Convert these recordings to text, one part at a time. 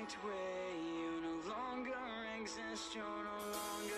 perfect way. You no longer exist, you're no longer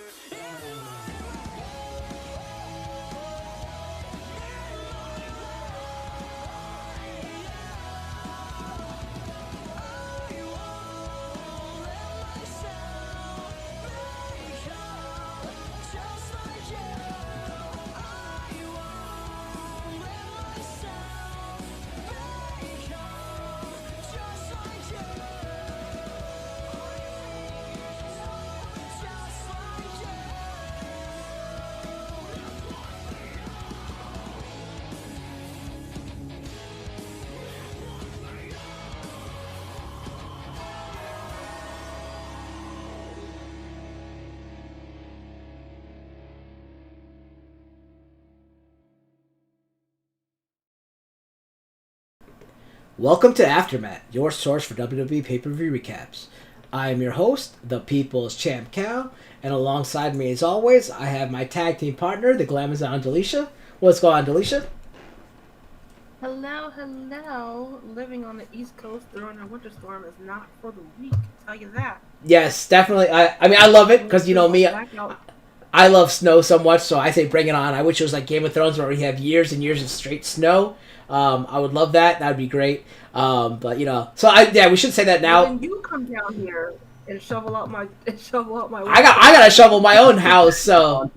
Welcome to AfterMat, your source for WWE pay-per-view recaps. I am your host, the People's Champ Cal, and alongside me as always, I have my tag team partner, the Glamazon Anjulie. What's going on, Anjulie? Hello. Living on the East Coast during a winter storm is not for the weak, I'll tell you that. Yes, definitely. I mean, I love it, because you know me, I love snow so much, so I say bring it on. I wish it was like Game of Thrones where we have years and years of straight snow. I would love that. That would be great. But you know, so we should say that now. When you come down here and shovel out my I gotta shovel my own house, so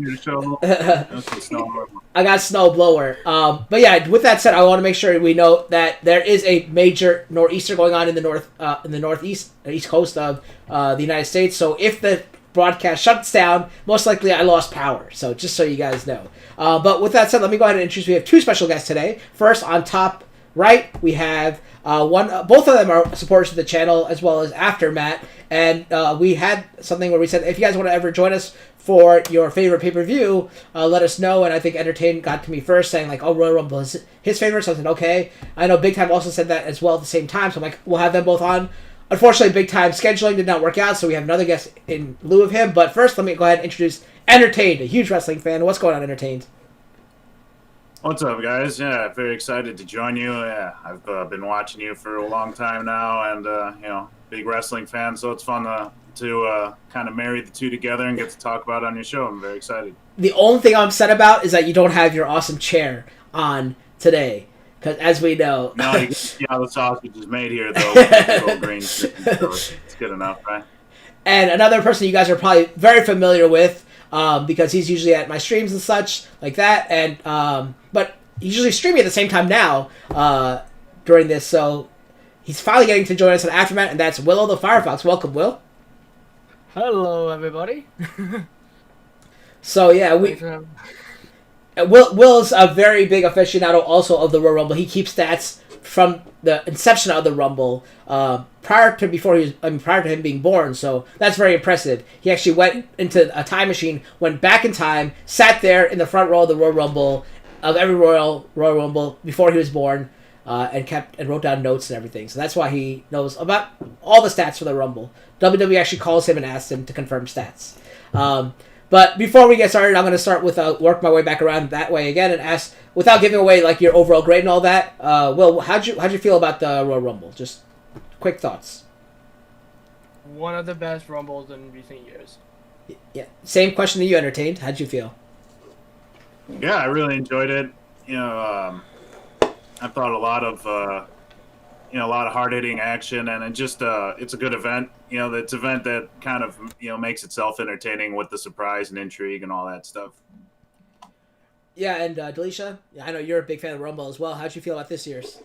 I got a snow blower. But yeah, with that said, I want to make sure we know that there is a major nor'easter going on in the northeast east coast of the United States. So if the broadcast shuts down, most likely I lost power. So just so you guys know. But with that said, let me go ahead and introduce. We have two special guests today. First, on top right, we have both of them are supporters of the channel as well as AfterMat, and we had something where we said if you guys want to ever join us for your favorite pay-per-view, let us know. And I think Entertain got to me first saying like, oh, Royal Rumble is his favorite. So I said, okay. I know Big Time also said that as well at the same time. So I'm like, we'll have them both on. Unfortunately, Big Time scheduling did not work out, so we have another guest in lieu of him. But first, let me go ahead and introduce Entertained, a huge wrestling fan. What's going on, Entertained? What's up, guys? Yeah, very excited to join you. Yeah, I've been watching you for a long time now, and you know, big wrestling fan. So it's fun to kind of marry the two together and get to talk about it on your show. I'm very excited. The only thing I'm upset about is that you don't have your awesome chair on today. Because as we know... No, you can see how the sausage is made here, though. With old green chicken, so it's good enough, right? And another person you guys are probably very familiar with, because he's usually at my streams and such, like that. And but he's usually streaming at the same time now during this. So he's finally getting to join us on AfterMat, and that's Willow the Firefox. Welcome, Will. Hello, everybody. So, yeah, Will's a very big aficionado also of the Royal Rumble. He keeps stats from the inception of the Rumble prior to him being born. So that's very impressive. He actually went into a time machine, went back in time, sat there in the front row of the Royal Rumble of every Royal Rumble before he was born, and wrote down notes and everything. So that's why he knows about all the stats for the Rumble. WWE actually calls him and asks him to confirm stats. But before we get started, I'm going to start with work my way back around that way again and ask, without giving away like your overall grade and all that, Will, how'd you feel about the Royal Rumble? Just quick thoughts. One of the best Rumbles in recent years. Yeah. Same question to you, Entertained. How'd you feel? Yeah, I really enjoyed it. You know, I thought a lot of hard-hitting action, and it just it's a good event. You know, it's an event that kind of, you know, makes itself entertaining with the surprise and intrigue and all that stuff. Yeah, and Delisha, I know you're a big fan of Rumble as well. How'd you feel about this year's?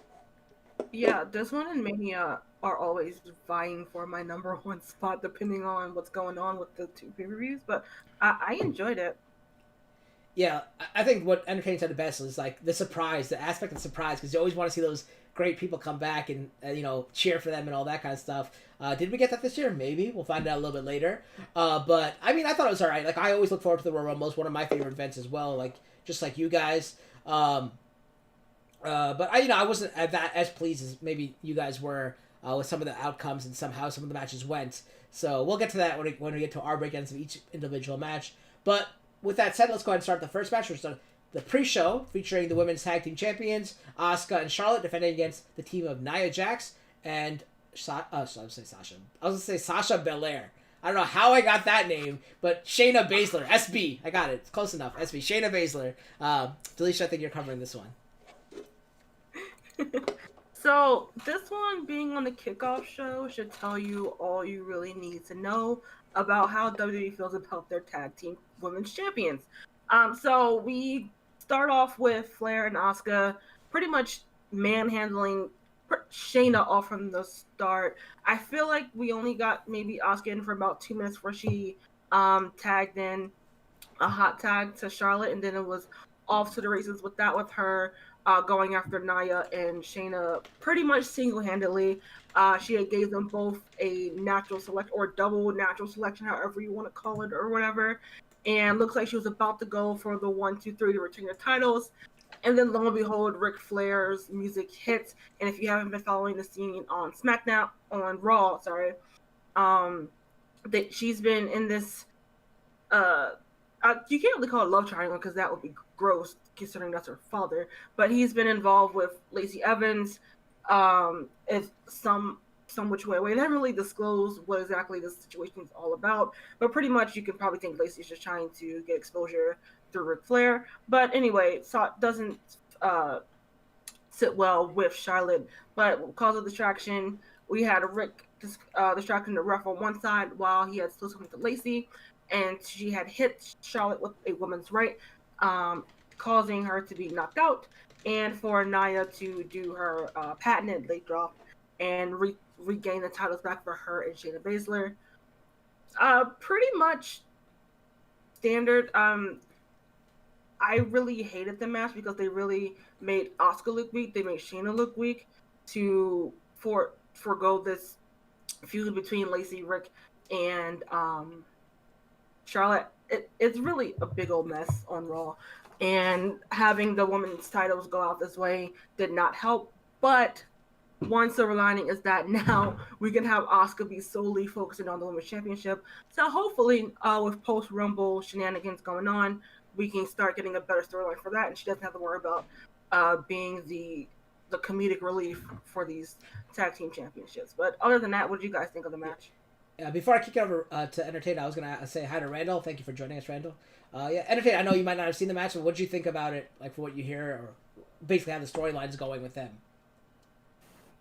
Yeah, this one and Mania are always vying for my number one spot depending on what's going on with the two pay-per-views, but I enjoyed it. Yeah, I think what Entertainment said the best is like the surprise, the aspect of surprise, because you always want to see those great people come back and you know, cheer for them and all that kind of stuff. Did we get that this year? Maybe. We'll find out a little bit later. But I mean, I thought it was all right. Like, I always look forward to the Royal Rumble. It's one of my favorite events as well. Like, just like you guys. But I wasn't as pleased as maybe you guys were with some of the outcomes and somehow some of the matches went. So we'll get to that when we get to our breakdowns of each individual match. But with that said, let's go ahead and start the first match, which is the pre-show featuring the women's tag team champions Asuka and Charlotte defending against the team of Nia Jax and I was gonna say Sasha. I was gonna say Sasha Belair. I don't know how I got that name, but Shayna Baszler, SB. I got it. It's close enough. SB. Shayna Baszler. Delisha, I think you're covering this one. So this one being on the kickoff show should tell you all you really need to know about how WWE feels about their tag team women's champions. So we start off with Flair and Asuka pretty much manhandling Shayna off from the start. I feel like we only got maybe Asuka in for about 2 minutes where she tagged in a hot tag to Charlotte, and then it was off to the races with that, with her going after Nia and Shayna pretty much single-handedly. She had gave them both a natural select or double natural selection, however you want to call it or whatever. And looks like she was about to go for the 1, 2, 3 to retain the titles. And then lo and behold, Ric Flair's music hits. And if you haven't been following the scene on SmackDown, on Raw, that she's been in this, you can't really call it love triangle because that would be gross considering that's her father. But he's been involved with Lacey Evans, if some which way. They haven't really disclosed what exactly the situation is all about, but pretty much you can probably think Lacey's just trying to get exposure through Ric Flair. But anyway, so it doesn't sit well with Charlotte. But because of distraction, we had Rick distracting the ref on one side while he had still something to Lacey, and she had hit Charlotte with a woman's right, causing her to be knocked out, and for Nia to do her patented leg drop and regain the titles back for her and Shayna Baszler. Pretty much standard. I really hated the match because they really made Asuka look weak. They made Shayna look weak to forgo this feud between Lacey, Rick, and Charlotte. It's really a big old mess on Raw. And having the women's titles go out this way did not help. But one silver lining is that now we can have Asuka be solely focusing on the women's championship. So hopefully, with post-Rumble shenanigans going on, we can start getting a better storyline for that, and she doesn't have to worry about being the comedic relief for these tag team championships. But other than that, what did you guys think of the match? Before I kick it over to Entertain, I was going to say hi to Randall. Thank you for joining us, Randall. Entertain, I know you might not have seen the match, but what did you think about it, like for what you hear, or basically how the storyline's going with them?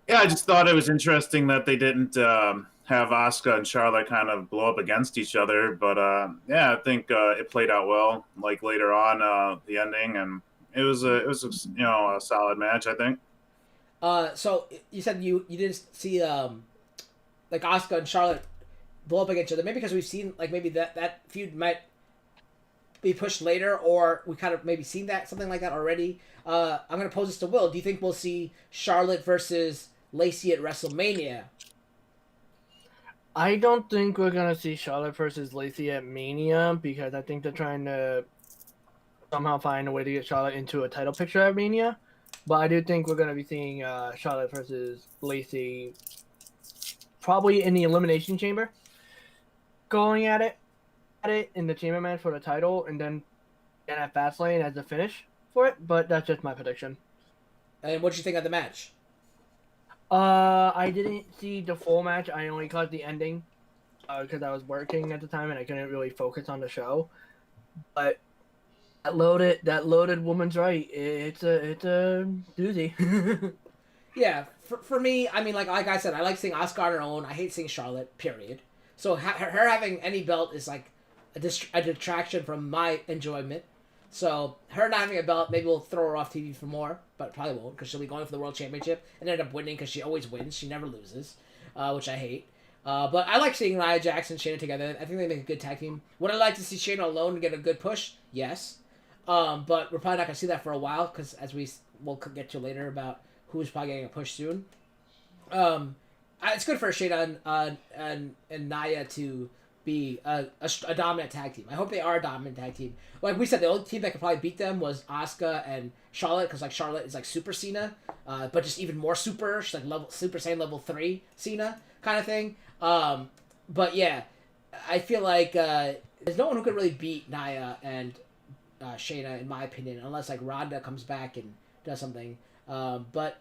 Yeah, I just thought it was interesting that they didn't have Asuka and Charlotte kind of blow up against each other. But, I think it played out well, like later on, the ending, and it was a solid match, I think. So you said you didn't see like Asuka and Charlotte blow up against each other. Maybe because we've seen like maybe that feud might be pushed later, or we kind of maybe seen that something like that already. I'm gonna pose this to Will. Do you think we'll see Charlotte versus Lacey at WrestleMania? I don't think we're gonna see Charlotte versus Lacey at Mania because I think they're trying to somehow find a way to get Charlotte into a title picture at Mania. But I do think we're gonna be seeing Charlotte versus Lacey probably in the Elimination Chamber, going at it in the Chamber match for the title, and then at Fastlane as the finish for it. But that's just my prediction. And what did you think of the match? I didn't see the full match. I only caught the ending because I was working at the time and I couldn't really focus on the show. But that loaded woman's right. It's a doozy. Yeah, for me, I mean, like I said, I like seeing Asuka on her own. I hate seeing Charlotte. Period. So her having any belt is like a detraction from my enjoyment. So her not having a belt, maybe we'll throw her off TV for more, but probably won't because she'll be going for the world championship and end up winning because she always wins. She never loses, which I hate. But I like seeing Nia Jax and Shayna together. I think they make a good tag team. Would I like to see Shayna alone and get a good push? Yes. But we're probably not going to see that for a while because as we'll get to later about who's probably getting a push soon. It's good for Shayna and Nia to be a dominant tag team. I hope they are a dominant tag team. Like we said, the only team that could probably beat them was Asuka and Charlotte because like Charlotte is like Super Cena, but just even more super. She's like Super Saiyan level 3 Cena kind of thing. But yeah, I feel like there's no one who could really beat Nia and Shayna in my opinion, unless like Ronda comes back and does something. But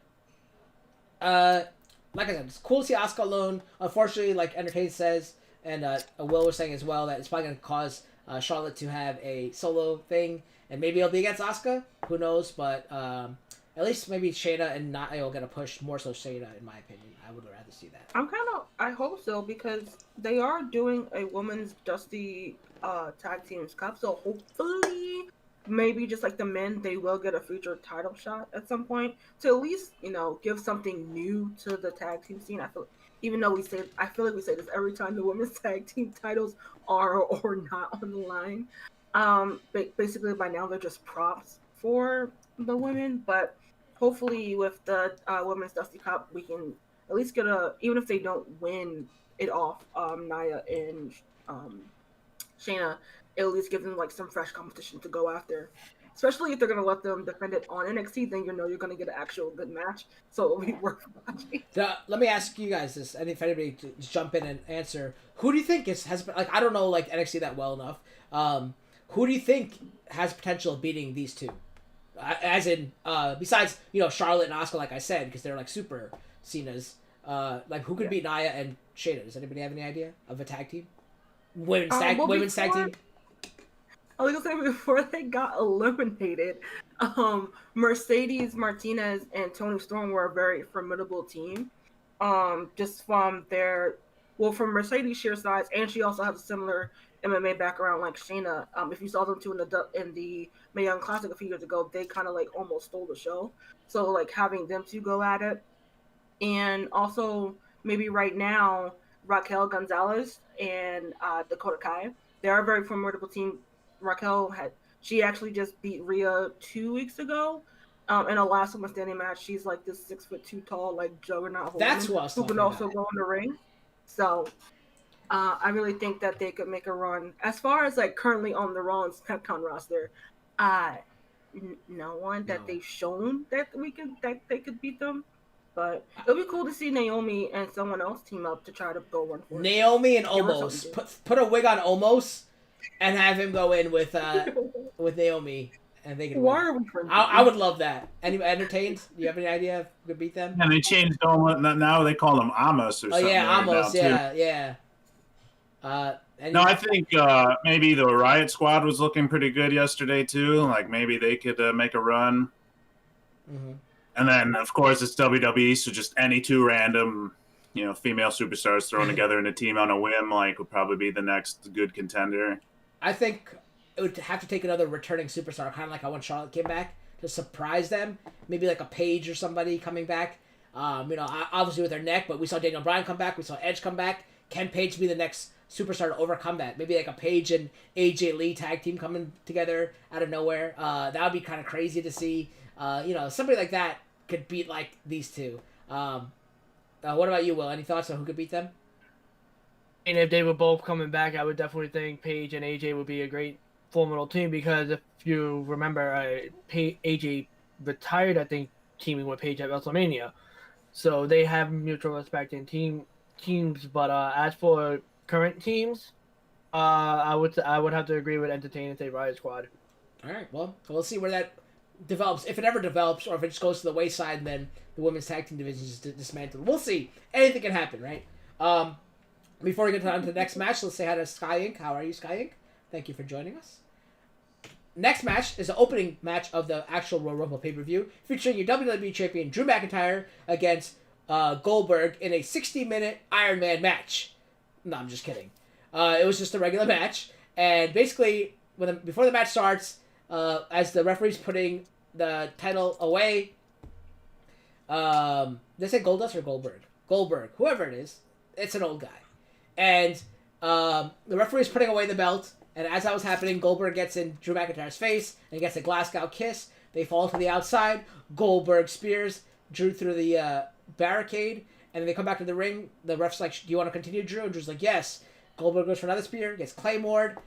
like I said, it's cool to see Asuka alone. Unfortunately, like Entertain says, and Will was saying as well, that it's probably going to cause Charlotte to have a solo thing, and maybe it'll be against Asuka. Who knows? But at least maybe Shayna and Nia will get a push. More so Shayna, in my opinion. I would rather see that. I hope so, because they are doing a women's Dusty Tag Teams Cup, so hopefully, maybe just like the men, they will get a future title shot at some point to at least, give something new to the tag team scene. I feel like we say this every time the women's tag team titles are or not on the line. Basically by now they're just props for the women, but hopefully with the women's Dusty Cup, we can at least get even if they don't win it off, Nia and Shayna, at least give them like some fresh competition to go after. Especially if they're gonna let them defend it on NXT, then you're gonna get an actual good match, so it'll be worth watching. Let me ask you guys this, and if anybody to jump in and answer, who do you think has been, like, I don't know like NXT that well enough. Who do you think has potential of beating these two? As in, besides Charlotte and Asuka, like I said, because they're like super Cenas. Like who could beat Nia and Shayna? Does anybody have any idea of a tag team? Women's tag team. I was gonna say, before they got eliminated, Mercedes Martinez and Toni Storm were a very formidable team. Just from from Mercedes' sheer size, and she also has a similar MMA background like Shayna. If you saw them two in the Mae Young Classic a few years ago, they kind of like almost stole the show. So like having them two go at it, and also maybe right now Raquel Gonzalez and Dakota Kai, they're a very formidable team. Raquel she actually just beat Rhea 2 weeks ago in a last woman standing match. She's like this 6'2" tall, like juggernaut That's woman who can also about. go in the ring. So I really think that they could make a run. As far as like currently on the Raw and SmackDown roster, no one that they've shown that they could beat them. But it'll be cool to see Naomi and someone else team up to try to go run for it. Naomi and Omos. Put a wig on Omos and have him go in with Naomi, and they can win. Why are we friends? I would love that. Any Entertained? Do you have any idea who could beat them? And they changed Omos. Now they call him Amos or something. Oh yeah, Amos. Right Yeah. No, I think maybe the Riot Squad was looking pretty good yesterday too. Like maybe they could make a run. Mm-hmm. And then of course it's WWE, so just any two random, female superstars thrown together in a team on a whim, like would probably be the next good contender. I think it would have to take another returning superstar, kind of like how when Charlotte came back, to surprise them. Maybe like a Paige or somebody coming back. Obviously with her neck, but we saw Daniel Bryan come back. We saw Edge come back. Can Paige be the next superstar to overcome that? Maybe like a Paige and AJ Lee tag team coming together out of nowhere. That would be kind of crazy to see. Somebody like that could beat like these two. What about you, Will? Any thoughts on who could beat them? And if they were both coming back, I would definitely think Paige and AJ would be a great formidable team, because if you remember, AJ retired, I think, teaming with Paige at WrestleMania. So they have mutual respect in teams. But as for current teams, I would have to agree with Entertain and say Riot Squad. All right, well, we'll see where that develops, if it ever develops, or if it just goes to the wayside and then the women's tag team division is dismantled. We'll see. Anything can happen, right? Before we get on to the next match, let's say hi to Skye Inc. How are you, Skye Inc? Thank you for joining us. Next match is the opening match of the actual Royal Rumble pay-per-view, featuring your WWE Champion Drew McIntyre against Goldberg in a 60-minute Iron Man match. No, I'm just kidding. It was just a regular match, and basically, before the match starts, as the referee's putting the title away, did they say Goldust or Goldberg? Goldberg, whoever it is, it's an old guy. And the referee's putting away the belt, and as that was happening, Goldberg gets in Drew McIntyre's face and gets a Glasgow kiss. They fall to the outside. Goldberg spears Drew through the barricade, and then they come back to the ring. The ref's like, do you want to continue, Drew? And Drew's like, yes. Goldberg goes for another spear, gets claymored.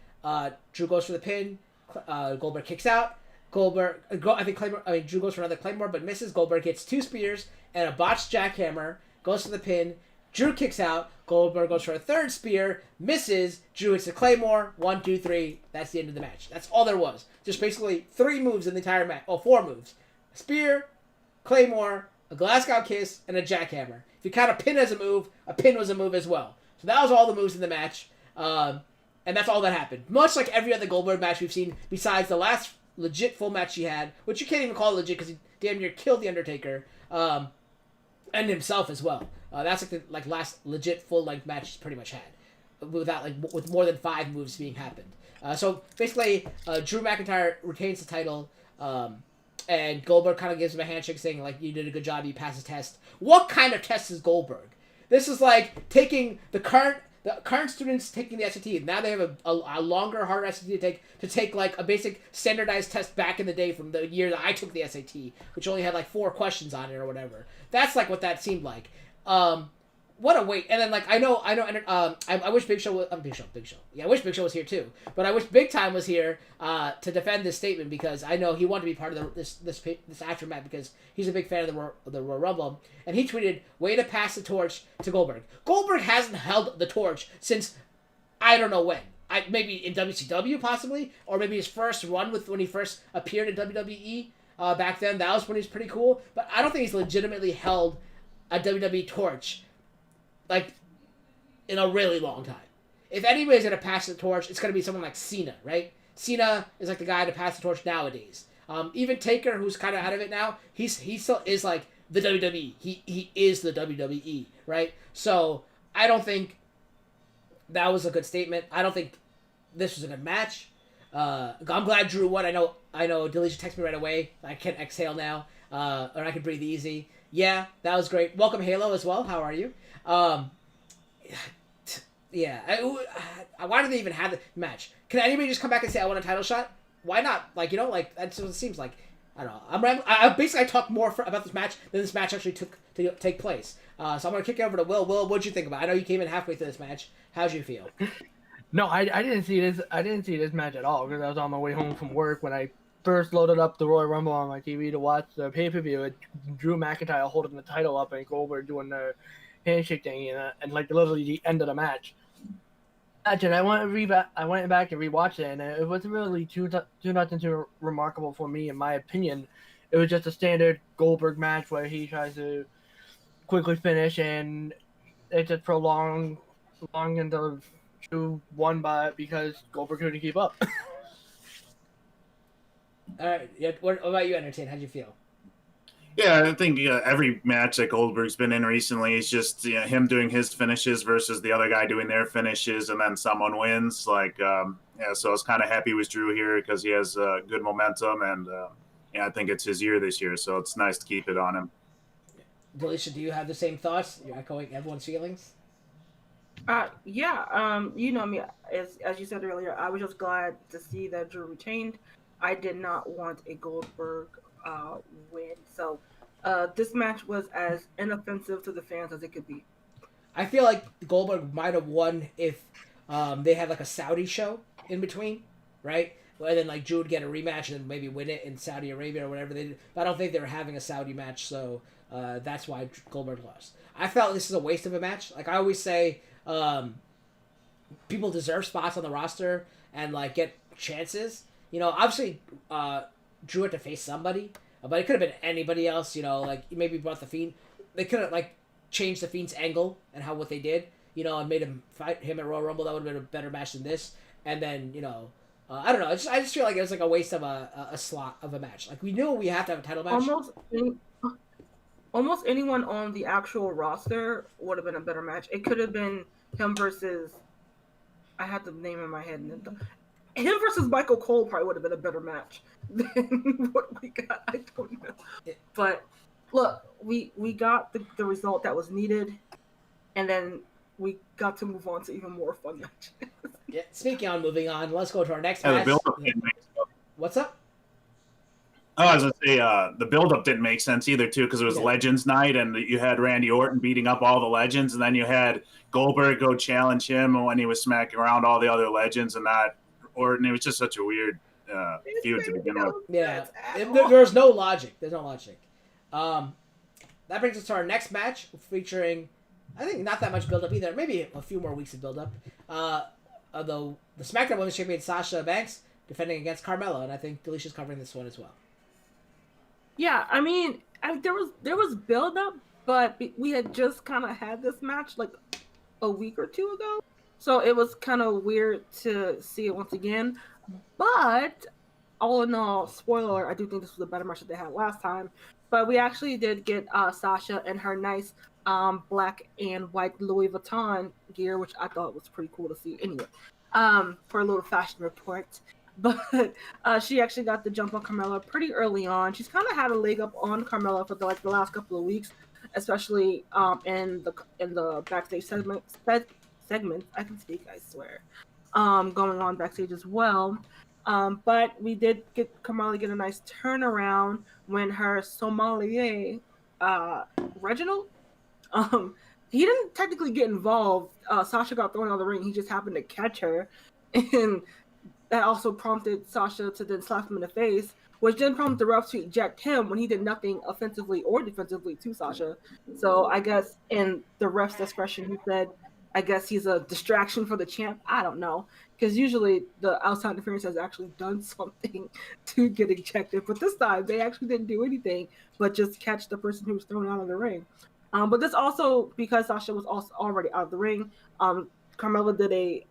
Drew goes for the pin. Goldberg kicks out. Drew goes for another claymore, but misses. Goldberg hits 2 spears and a botched jackhammer. Goes for the pin. Drew kicks out. Goldberg goes for a 3rd spear. Misses. Drew hits a claymore. 1, 2, 3. That's the end of the match. That's all there was. Just basically 3 moves in the entire match. Oh, 4 moves. A spear, claymore, a Glasgow kiss, and a jackhammer. If you count a pin as a move, a pin was a move as well. So that was all the moves in the match. And that's all that happened. Much like every other Goldberg match we've seen, besides the last legit full match he had, which you can't even call legit because he damn near killed The Undertaker, and himself as well. That's like the last legit full-length match he's pretty much had, with more than 5 moves being happened. So basically, Drew McIntyre retains the title, and Goldberg kind of gives him a handshake saying, like, you did a good job, you passed the test. What kind of test is Goldberg? This is like taking the current students taking the SAT. Now they have a longer, harder SAT to take like a basic standardized test back in the day from the year that I took the SAT, which only had like 4 questions on it or whatever. That's like what that seemed like. What a wait. And then like I wish Big Show was Big Show. Yeah, I wish Big Show was here too. But I wish Big Time was here to defend this statement, because I know he wanted to be part of this AfterMat because he's a big fan of the Royal Rumble, and he tweeted, "Way to pass the torch to Goldberg." Goldberg hasn't held the torch since I don't know when. Maybe in WCW possibly, or maybe his first run when he first appeared in WWE back then. That was when he was pretty cool. But I don't think he's legitimately held a WWE torch like in a really long time. If anybody's gonna pass the torch, it's gonna be someone like Cena, right? Cena is like the guy to pass the torch nowadays. Even Taker, who's kind of out of it now, he still is like the WWE. He is the WWE, right? So I don't think that was a good statement. I don't think this was a good match. I'm glad Drew won. I know. Delisha texted me right away. I can exhale now, or I can breathe easy. Yeah, that was great. Welcome, Halo, as well. How are you? Yeah. Why do they even have the match? Can anybody just come back and say I want a title shot? Why not? Like, that's what it seems like. I don't know. I talk more about this match than this match actually took to take place. So I'm gonna kick it over to Will. Will, what'd you think about it? I know you came in halfway through this match. How'd you feel? No, I didn't see this. I didn't see this match at all because I was on my way home from work when I first loaded up the Royal Rumble on my TV to watch the pay-per-view. It Drew McIntyre holding the title up and Goldberg doing the handshake thing and like literally the end of the match. And I went back and rewatched it, and it wasn't really too nothing too remarkable for me, in my opinion. It was just a standard Goldberg match where he tries to quickly finish, and it just prolonged until Drew won because Goldberg couldn't keep up. All right. Yeah, what about you, Entertain? How'd you feel? Yeah, I think every match that Goldberg's been in recently is just him doing his finishes versus the other guy doing their finishes, and then someone wins. So I was kind of happy with Drew here because he has good momentum, and I think it's his year this year, so it's nice to keep it on him. Delisha, do you have the same thoughts? You're echoing everyone's feelings? Yeah. You know me, as you said earlier, I was just glad to see that Drew retained. I did not want a Goldberg win. So this match was as inoffensive to the fans as it could be. I feel like Goldberg might have won if they had like a Saudi show in between, right? And then like Drew would get a rematch and then maybe win it in Saudi Arabia or whatever they did. But I don't think they were having a Saudi match, so that's why Goldberg lost. I felt this is a waste of a match. Like I always say, people deserve spots on the roster and like get chances. Obviously, Drew had to face somebody, but it could have been anybody else. Like maybe brought the Fiend. They could have like changed the Fiend's angle and what they did. And made him fight him at Royal Rumble. That would have been a better match than this. And then I don't know. I just feel like it was like a waste of a slot of a match. Like we knew we have to have a title match. Almost anyone on the actual roster would have been a better match. It could have been him versus. I had the name in my head. Him versus Michael Cole probably would have been a better match than what we got. I don't know. But look, we got the result that was needed, and then we got to move on to even more fun matches. Yeah. Speaking on moving on, let's go to our next match. The build-up didn't make sense. What's up? Oh, I was going to say, the build-up didn't make sense either, too, because it was Legends Night, and you had Randy Orton beating up all the legends, and then you had Goldberg go challenge him when he was smacking around all the other legends, and that Orton. It was just such a weird feud to begin with. Yeah, there's no logic. There's no logic. That brings us to our next match, featuring, I think, not that much build-up either. Maybe a few more weeks of build-up. The SmackDown Women's Champion Sasha Banks defending against Carmella, and I think Delisha's covering this one as well. Yeah, I mean, there was build-up, but we had just kind of had this match like a week or two ago, so it was kind of weird to see it once again. But all in all, spoiler, I do think this was a better match that they had last time. But we actually did get Sasha in her nice black and white Louis Vuitton gear, which I thought was pretty cool to see anyway, for a little fashion report. But she actually got the jump on Carmella pretty early on. She's kind of had a leg up on Carmella for the last couple of weeks, especially in the backstage segments. I can speak, I swear. Going on backstage as well. But we did get Carmella get a nice turnaround when her sommelier, Reginald, he didn't technically get involved. Sasha got thrown out of the ring. He just happened to catch her, and that also prompted Sasha to then slap him in the face, which then prompted the ref to eject him when he did nothing offensively or defensively to Sasha. So I guess in the ref's discretion, he said, I guess he's a distraction for the champ. I don't know. Because usually the outside interference has actually done something to get ejected. But this time, they actually didn't do anything but just catch the person who was thrown out of the ring. But this also, because Sasha was also already out of the ring, Carmella did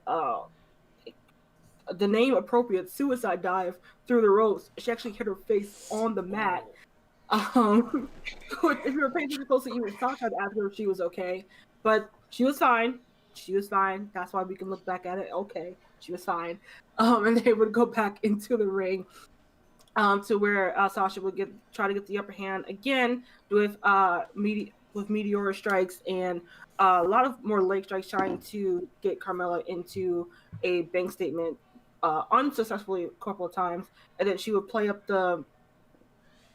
the name appropriate suicide dive through the ropes. She actually hit her face on the mat. If you were paying attention closely, even Sasha had asked her if she was okay. But she was fine. She was fine. That's why we can look back at it. Okay, she was fine. And they would go back into the ring to where Sasha would try to get the upper hand again with meteor strikes and a lot of more leg strikes, trying to get Carmella into a bank statement unsuccessfully a couple of times. And then she would play up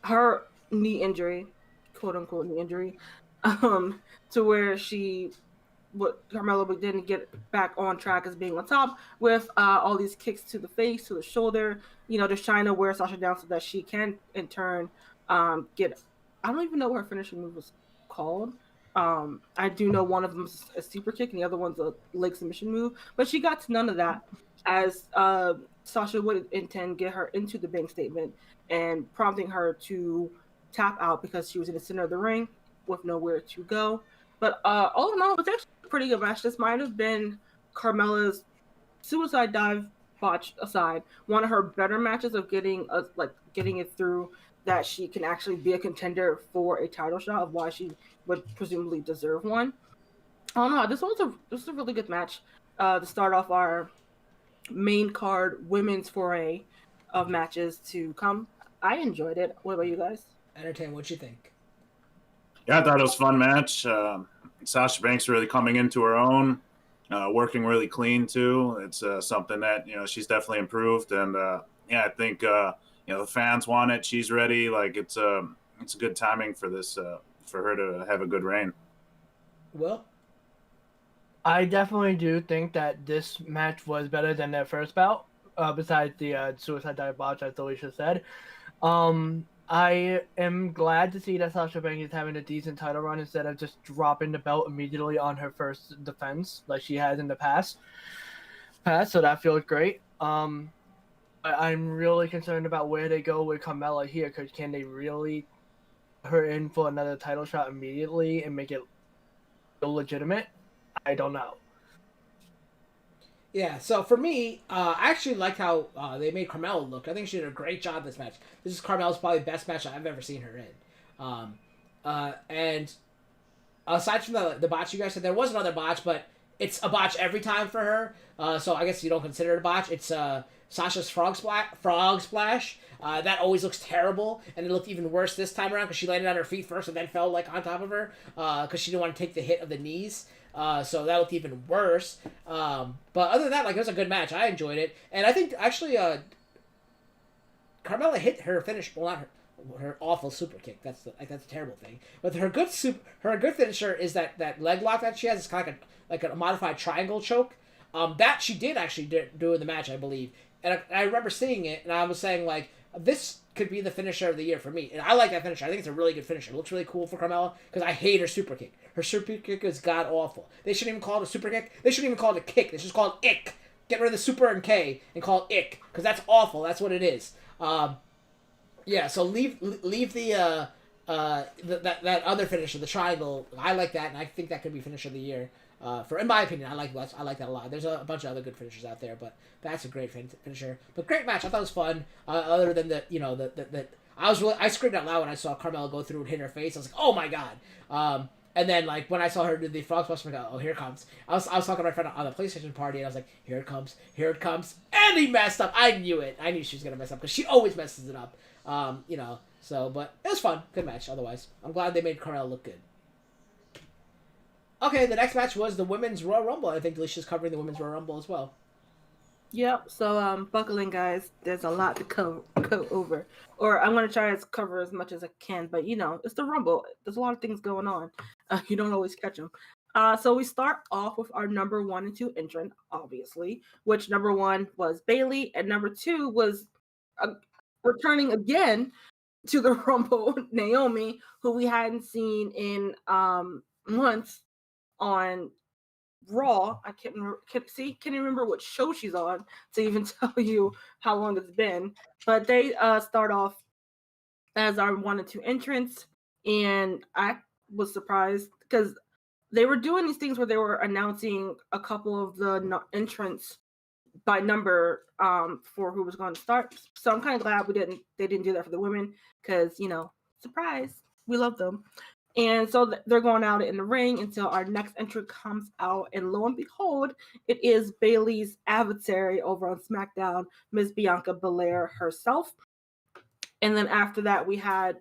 her knee injury, quote unquote knee injury, to where Carmella would then get back on track as being on top with all these kicks to the face, to the shoulder, just trying to wear Sasha down so that she can in turn get. I don't even know what her finishing move was called. I do know one of them is a super kick and the other one's a leg submission move, but she got to none of that, as Sasha would intend get her into the bank statement and prompting her to tap out because she was in the center of the ring with nowhere to go. But all in all, it was actually a pretty good match. This might have been Carmella's suicide dive botch aside, one of her better matches of getting it through that she can actually be a contender for a title shot, of why she would presumably deserve one. I don't know. This was a really good match to start off our main card women's foray of matches to come. I enjoyed it. What about you guys? Entertain, what'd you think? Yeah, I thought it was a fun match. Sasha Banks really coming into her own, working really clean too. It's something that she's definitely improved, and I think the fans want it. She's ready. Like it's a good timing for this for her to have a good reign. Well, I definitely do think that this match was better than their first bout, besides the suicide dive botch, as Alicia said. I am glad to see that Sasha Banks is having a decent title run instead of just dropping the belt immediately on her first defense like she has in the past. So that feels great. I'm really concerned about where they go with Carmella here, because can they really put her in for another title shot immediately and make it legitimate? I don't know. yeah, so for me, I actually like how they made Carmella look. I think she did a great job this match. This is Carmella's probably the best match I've ever seen her in. And aside from the botch you guys said, there was another botch, but it's a botch every time for her. So I guess you don't consider it a botch. It's Sasha's frog splash. That always looks terrible, and it looked even worse this time around because she landed on her feet first and then fell on top of her because she didn't want to take the hit of the knees. So that looked even worse. But other than that, it was a good match. I enjoyed it, and I think actually Carmella hit her finish. Well, not her awful super kick. That's a terrible thing. But her good finisher is that leg lock that she has. It's kind of like a modified triangle choke. That she did actually do in the match, I believe. And I remember seeing it, and I was saying this could be the finisher of the year for me. And I like that finisher. I think it's a really good finisher. It looks really cool for Carmella because I hate her super kick. Her super kick is god awful. They shouldn't even call it a super kick. They shouldn't even call it a kick. They should just call it ick. Get rid of the super and K and call it ick because that's awful. That's what it is. Yeah. So leave the that other finisher, the triangle. I like that, and I think that could be finisher of the year. In my opinion, I like that a lot. There's a bunch of other good finishers out there, but that's a great finisher. But great match. I thought it was fun. Other than I screamed out loud when I saw Carmella go through and hit her face. I was like, oh my god. And then, like, when I saw her do the frog splash, I go, oh, here it comes. I was talking to my friend on the PlayStation party, and I was like, here it comes. And he messed up. I knew it. I knew she was going to mess up, because she always messes it up. But it was fun. Good match, otherwise. I'm glad they made Carmella look good. Okay, the next match was the Women's Royal Rumble. I think Alicia's covering the Women's Royal Rumble as well. Yep, so buckle in, guys. There's a lot to go over. Or I'm going to try to cover as much as I can, but, it's the Rumble. There's a lot of things going on. You don't always catch them. So we start off with our number 1 and 2 entrant, obviously, which number 1 was Bayley, and number 2 was returning again to the Rumble, Naomi, who we hadn't seen in months on Raw. I can't remember what show she's on to even tell you how long it's been. But they start off as our 1 and 2 entrants, and I was surprised because they were doing these things where they were announcing a couple of the entrants by number for who was going to start. So I'm kind of glad they didn't do that for the women, because surprise, we love them. And so they're going out in the ring until our next entrant comes out. And lo and behold, it is Bayley's adversary over on SmackDown, Ms. Bianca Belair herself. And then after that, we had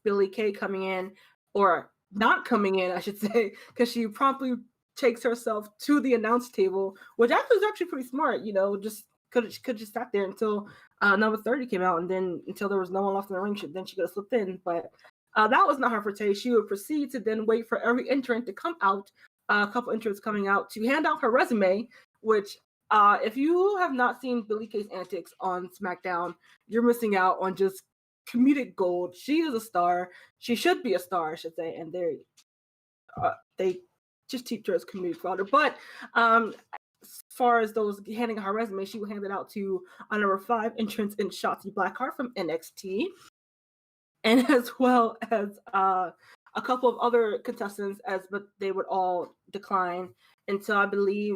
Billie Kay coming in, or not coming in, I should say, because she promptly takes herself to the announce table, which actually was actually pretty smart, just could just sat there until number 30 came out, and then until there was no one left in the ring, then she could have slipped in. But that was not her forte. She would proceed to then wait for every entrant to come out, a couple entrants coming out, to hand out her resume, which if you have not seen Billie Kay's antics on SmackDown, you're missing out on just comedic gold. She is a star. She should be a star, I should say, and they just teach her as comedic fodder. But as far as those handing her resume, she will hand it out to number 5 entrants in Shotzi Blackheart from NXT. And as well as a couple of other contestants, but they would all decline until I believe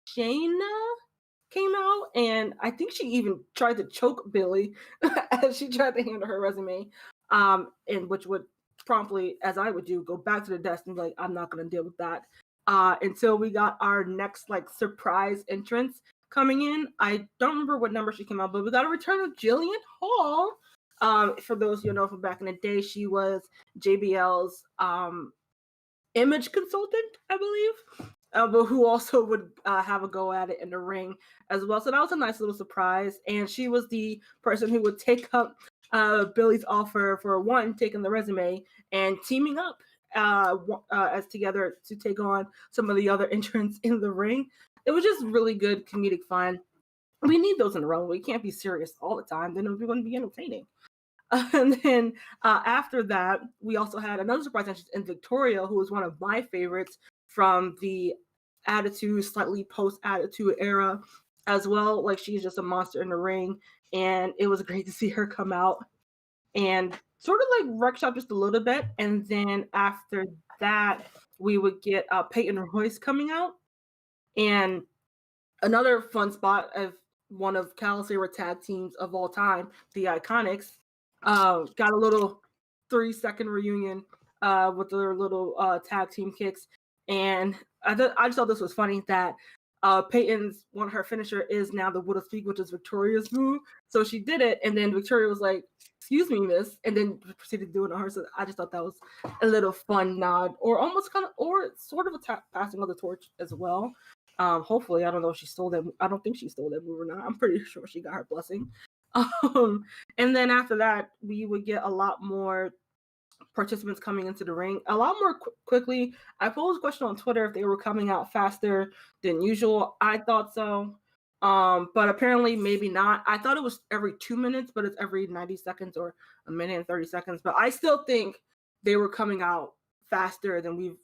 Shayna came out, and I think she even tried to choke Billie as she tried to hand her resume, and which would promptly, as I would do, go back to the desk and be like, I'm not going to deal with that. Until we got our next surprise entrance coming in. I don't remember what number she came out, but we got a return of Jillian Hall. For those you know from back in the day, she was JBL's image consultant, I believe, but who also would have a go at it in the ring as well. So that was a nice little surprise. And she was the person who would take up Billie's offer for taking the resume and teaming up as together to take on some of the other entrants in the ring. It was just really good comedic fun. We need those in a row. We can't be serious all the time. Then we're going to be entertaining. And then after that, we also had another surprise entrance in Victoria, who was one of my favorites from the Attitude, slightly post-Attitude era as well. She's just a monster in the ring. And it was great to see her come out and sort of wreck shop just a little bit. And then after that, we would get Peyton Royce coming out. And another fun spot of one of Cal's favorite tag teams of all time, the Iconics, got a little 3-second reunion with their little tag team kicks. And I just thought this was funny that Peyton's one of her finisher is now the Widow Speak, which is Victoria's move. So she did it, and then Victoria was like, "Excuse me, miss," and then proceeded to do it on her. So I just thought that was a little fun nod, or almost sort of a passing of the torch as well. Hopefully, I don't know if she stole that. I don't think she stole that move or not. I'm pretty sure she got her blessing. And then after that, we would get a lot more participants coming into the ring a lot more quickly. I posed a question on Twitter if they were coming out faster than usual. I thought so, but apparently maybe not. I thought it was every 2 minutes, but it's every 90 seconds or a minute and 30 seconds. But I still think they were coming out faster than we've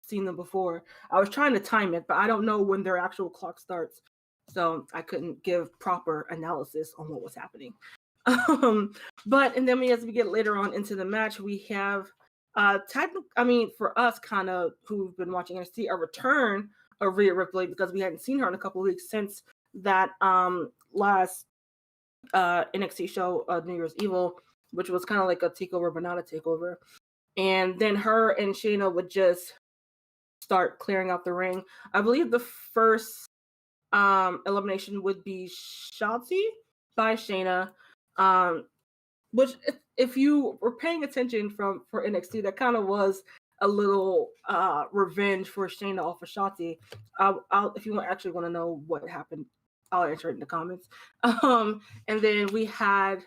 seen them before. I was trying to time it, but I don't know when their actual clock starts, so I couldn't give proper analysis on what was happening. But and then as we get later on into the match, we have for us kind of who've been watching NXT, a return of Rhea Ripley because we hadn't seen her in a couple of weeks since that last NXT show, New Year's Evil, which was kind of like a takeover but not a takeover. And then her and Shayna would just start clearing out the ring. I believe the first elimination would be Shotzi by Shayna, which if you were paying attention for NXT, that kind of was a little revenge for Shayna off of Shotzi. If you actually want to know what happened, I'll answer it in the comments. And then we had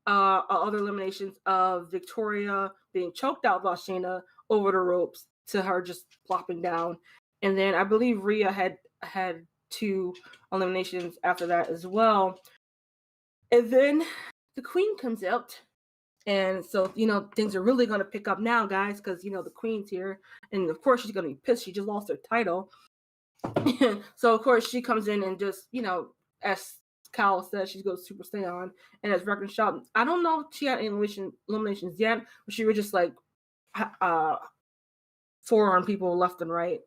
other eliminations of Victoria being choked out by Shayna over the ropes to her just flopping down. And then I believe Rhea had 2 eliminations after that as well. And then the Queen comes out. And so, things are really going to pick up now, guys, because, the Queen's here. And, of course, she's going to be pissed. She just lost her title. So, of course, she comes in and just, as Kyle says, she goes Super Saiyan. And as Record Shop, I don't know if she had any eliminations yet, but she was just, like, forearm people left and right,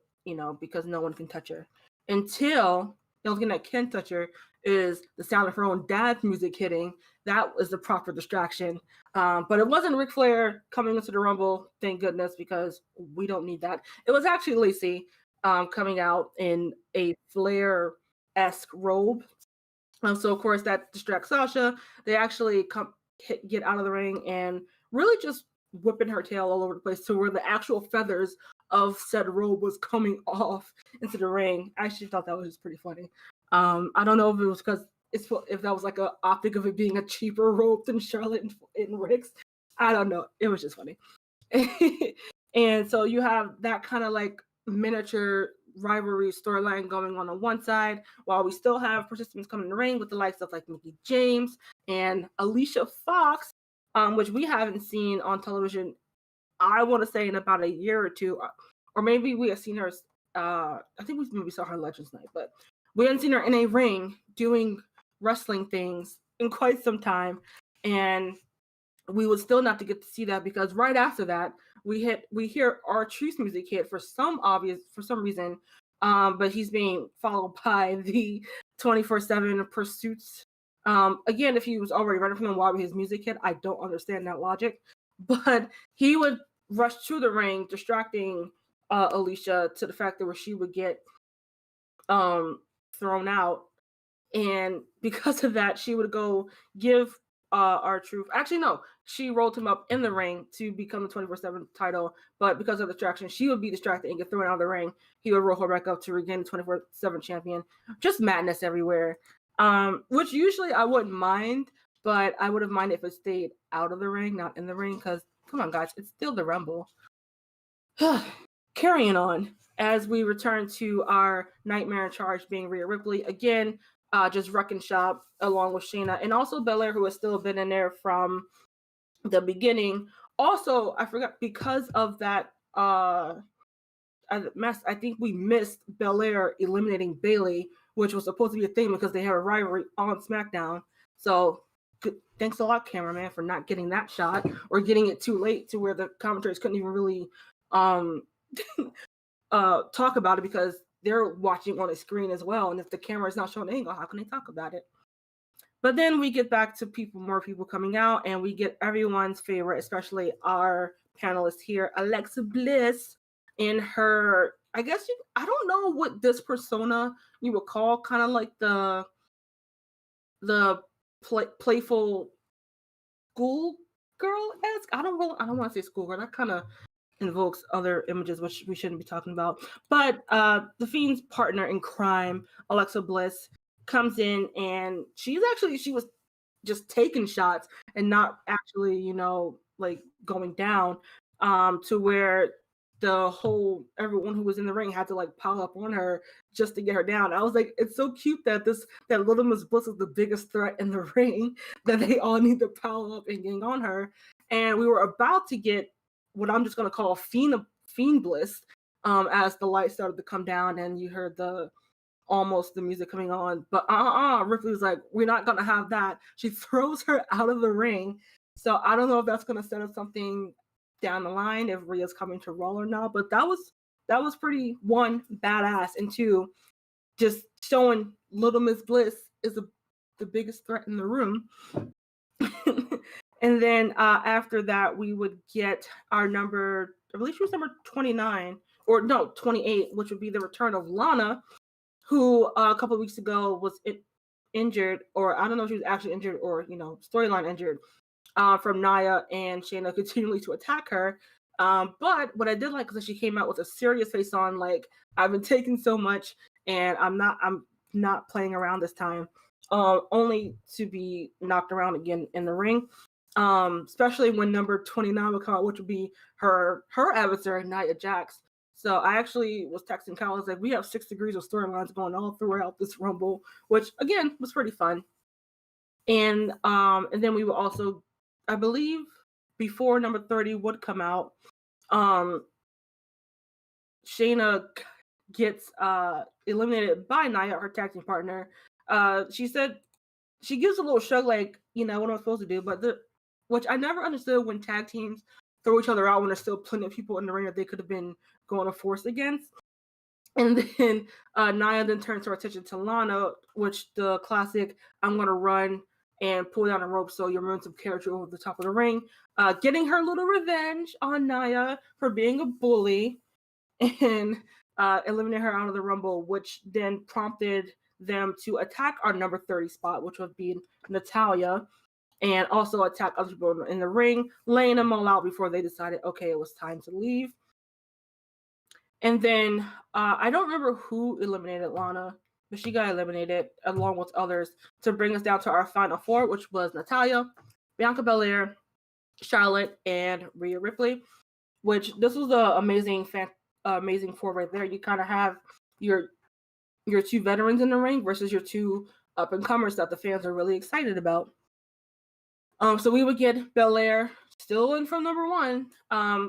because no one can touch her. Until the only thing that can touch her is the sound of her own dad's music hitting. That was the proper distraction. But it wasn't Ric Flair coming into the Rumble, thank goodness, because we don't need that. It was actually Lacey coming out in a Flair-esque robe. So, of course, that distracts Sasha. They actually get out of the ring and really just whipping her tail all over the place to where the actual feathers of said robe was coming off into the ring. I actually thought that was pretty funny. I don't know if it was because if that was like an optic of it being a cheaper robe than Charlotte and Rick's. I don't know. It was just funny. And so you have that kind of like miniature rivalry storyline going on one side, while we still have participants coming in the ring with the likes of like Mickie James and Alicia Fox, which we haven't seen on television, I want to say in about a year or two, or maybe we have seen her, I think we maybe saw her Legends Night, but we hadn't seen her in a ring doing wrestling things in quite some time, and we would still not to get to see that because right after that we hear R-Truth's music hit for some reason, but he's being followed by the 24/7 pursuits. Again, if he was already running from them, why would his music hit? I don't understand that logic, but he would rush to the ring, distracting Alicia to the fact that where she would get thrown out, and because of that, she would go give R-Truth. Actually, no, she rolled him up in the ring to become the 24/7 title, but because of the distraction, she would be distracted and get thrown out of the ring. He would roll her back up to regain the 24/7 champion. Just madness everywhere. Which usually I wouldn't mind, but I would have minded if it stayed out of the ring, not in the ring, because come on, guys, it's still the Rumble. Carrying on as we return to our Nightmare in Charge being Rhea Ripley again. Just wrecking shop along with Shayna and also Belair, who has still been in there from the beginning. Also, I forgot, because of that mess, I think we missed Belair eliminating Bayley, which was supposed to be a thing because they have a rivalry on SmackDown. So thanks a lot, cameraman, for not getting that shot or getting it too late to where the commentators couldn't even really talk about it because they're watching on a screen as well. And if the camera is not showing the angle, how can they talk about it? But then we get back to more people coming out, and we get everyone's favorite, especially our panelist here, Alexa Bliss, in her, I don't know what this persona you would call, kind of like the playful schoolgirl-esque. I don't want to say schoolgirl. That kind of invokes other images which we shouldn't be talking about. But the Fiend's partner in crime, Alexa Bliss, comes in, and she was just taking shots and not actually, like going down, to where everyone who was in the ring had to like pile up on her just to get her down. I was like, it's so cute that Little Miss Bliss is the biggest threat in the ring, that they all need to pile up and gang on her. And we were about to get what I'm just going to call Fiend Bliss, as the lights started to come down and you heard the almost the music coming on. But Ripley was like, we're not going to have that. She throws her out of the ring. So I don't know if that's going to set up something down the line, if Rhea's coming to Raw or not. But that was pretty, one, badass, and two, just showing Little Miss Bliss is the biggest threat in the room. And then after that, we would get our number, I believe she was number 29, or no, 28, which would be the return of Lana, who a couple of weeks ago was injured, or I don't know if she was actually injured or, storyline injured, from Nia and Shayna continually to attack her. But what I did like is that she came out with a serious face on, like, I've been taking so much and I'm not playing around this time, only to be knocked around again in the ring. Especially when number 29 would come out, which would be her adversary, Nia Jax. So I actually was texting Kyle. I was like, we have 6 degrees of storylines going all throughout this Rumble, which again was pretty fun. And then we would also, I believe, before number 30 would come out, Shayna gets eliminated by Nia, her tag team partner. She said, she gives a little shrug, like, what am I supposed to do? But which I never understood, when tag teams throw each other out when there's still plenty of people in the ring that they could have been going to force against. And then Nia then turns her attention to Lana, which the classic, I'm going to run and pull down a rope so you'll ruin some character over the top of the ring. Getting her little revenge on Nia for being a bully and eliminate her out of the Rumble, which then prompted them to attack our number 30 spot, which would be Natalya, and also attack other people in the ring, laying them all out before they decided, okay, it was time to leave. And then I don't remember who eliminated Lana, but she got eliminated along with others to bring us down to our final 4, which was Natalya, Bianca Belair, Charlotte, and Rhea Ripley. Which this was an amazing 4 right there. You kind of have your 2 veterans in the ring versus your 2 up and comers that the fans are really excited about. So we would get Belair still in from number 1,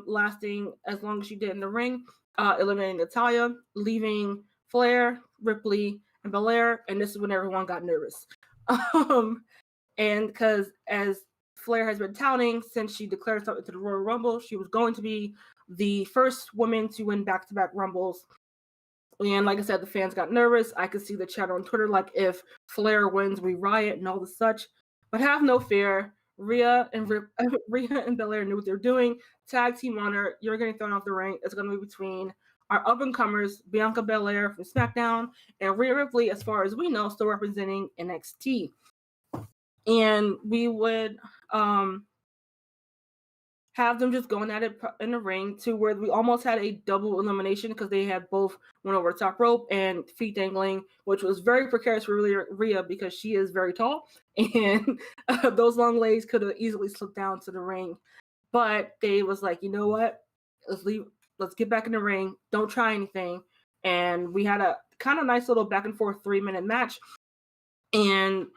lasting as long as she did in the ring, eliminating Natalya, leaving Flair, Ripley, and Belair. And this is when everyone got nervous. And because as Flair has been touting since she declared herself into the Royal Rumble, she was going to be the first woman to win back-to-back Rumbles. And like I said, the fans got nervous. I could see the chatter on Twitter, like, if Flair wins, we riot and all the such. But have no fear. Rhea and Belair knew what they're doing. Tag team honor. You're getting thrown off the ring. It's going to be between our up-and-comers, Bianca Belair from SmackDown, and Rhea Ripley, as far as we know, still representing NXT. And we would have them just going at it in the ring, to where we almost had a double elimination because they had both went over the top rope and feet dangling, which was very precarious for Rhea because she is very tall, and those long legs could have easily slipped down to the ring. But they was like, you know what? Let's get back in the ring. Don't try anything. And we had a kind of nice little back and forth 3-minute match. And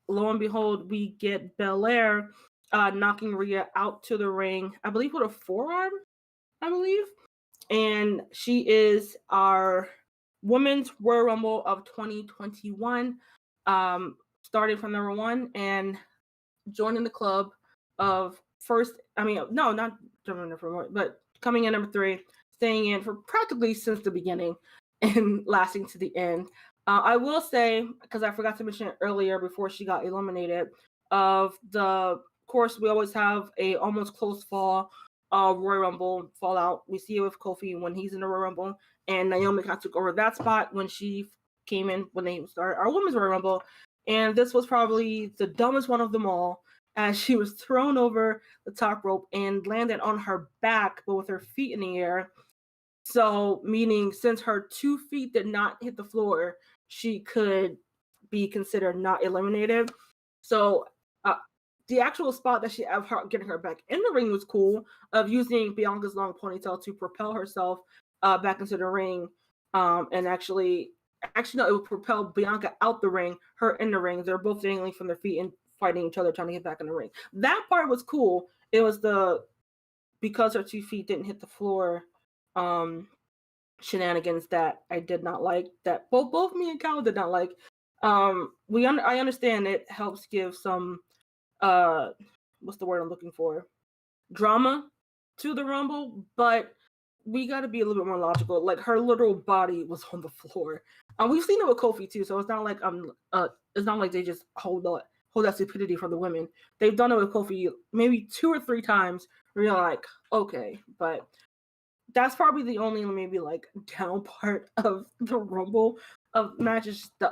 lo and behold, we get Belair knocking Rhea out to the ring, I believe with a forearm, and she is our Women's Royal Rumble of 2021, starting from number 1 and joining the club of not joining number 1, but coming in number 3, staying in for practically since the beginning and lasting to the end. I will say, because I forgot to mention it earlier before she got eliminated, of course, we always have a almost close fall Royal Rumble fallout. We see it with Kofi when he's in the Royal Rumble, and Naomi kind of took over that spot when she came in when they started our Women's Royal Rumble. And this was probably the dumbest one of them all, as she was thrown over the top rope and landed on her back, but with her feet in the air. So, meaning since her 2 feet did not hit the floor, she could be considered not eliminated. So, the actual spot that she had her getting her back in the ring was cool, of using Bianca's long ponytail to propel herself back into the ring. And actually no, it would propel Bianca out the ring, her in the ring. They're both dangling from their feet and fighting each other, trying to get back in the ring. That part was cool. It was because her 2 feet didn't hit the floor, shenanigans that I did not like, that both me and Cal did not like. I understand it helps give some what's the word I'm looking for? Drama to the Rumble, but we got to be a little bit more logical. Like, her literal body was on the floor. We've seen it with Kofi too, so it's not like it's not like they just hold that stupidity from the women. They've done it with Kofi maybe 2 or 3 times where you're like, okay, but that's probably the only maybe like down part of the Rumble of matches, the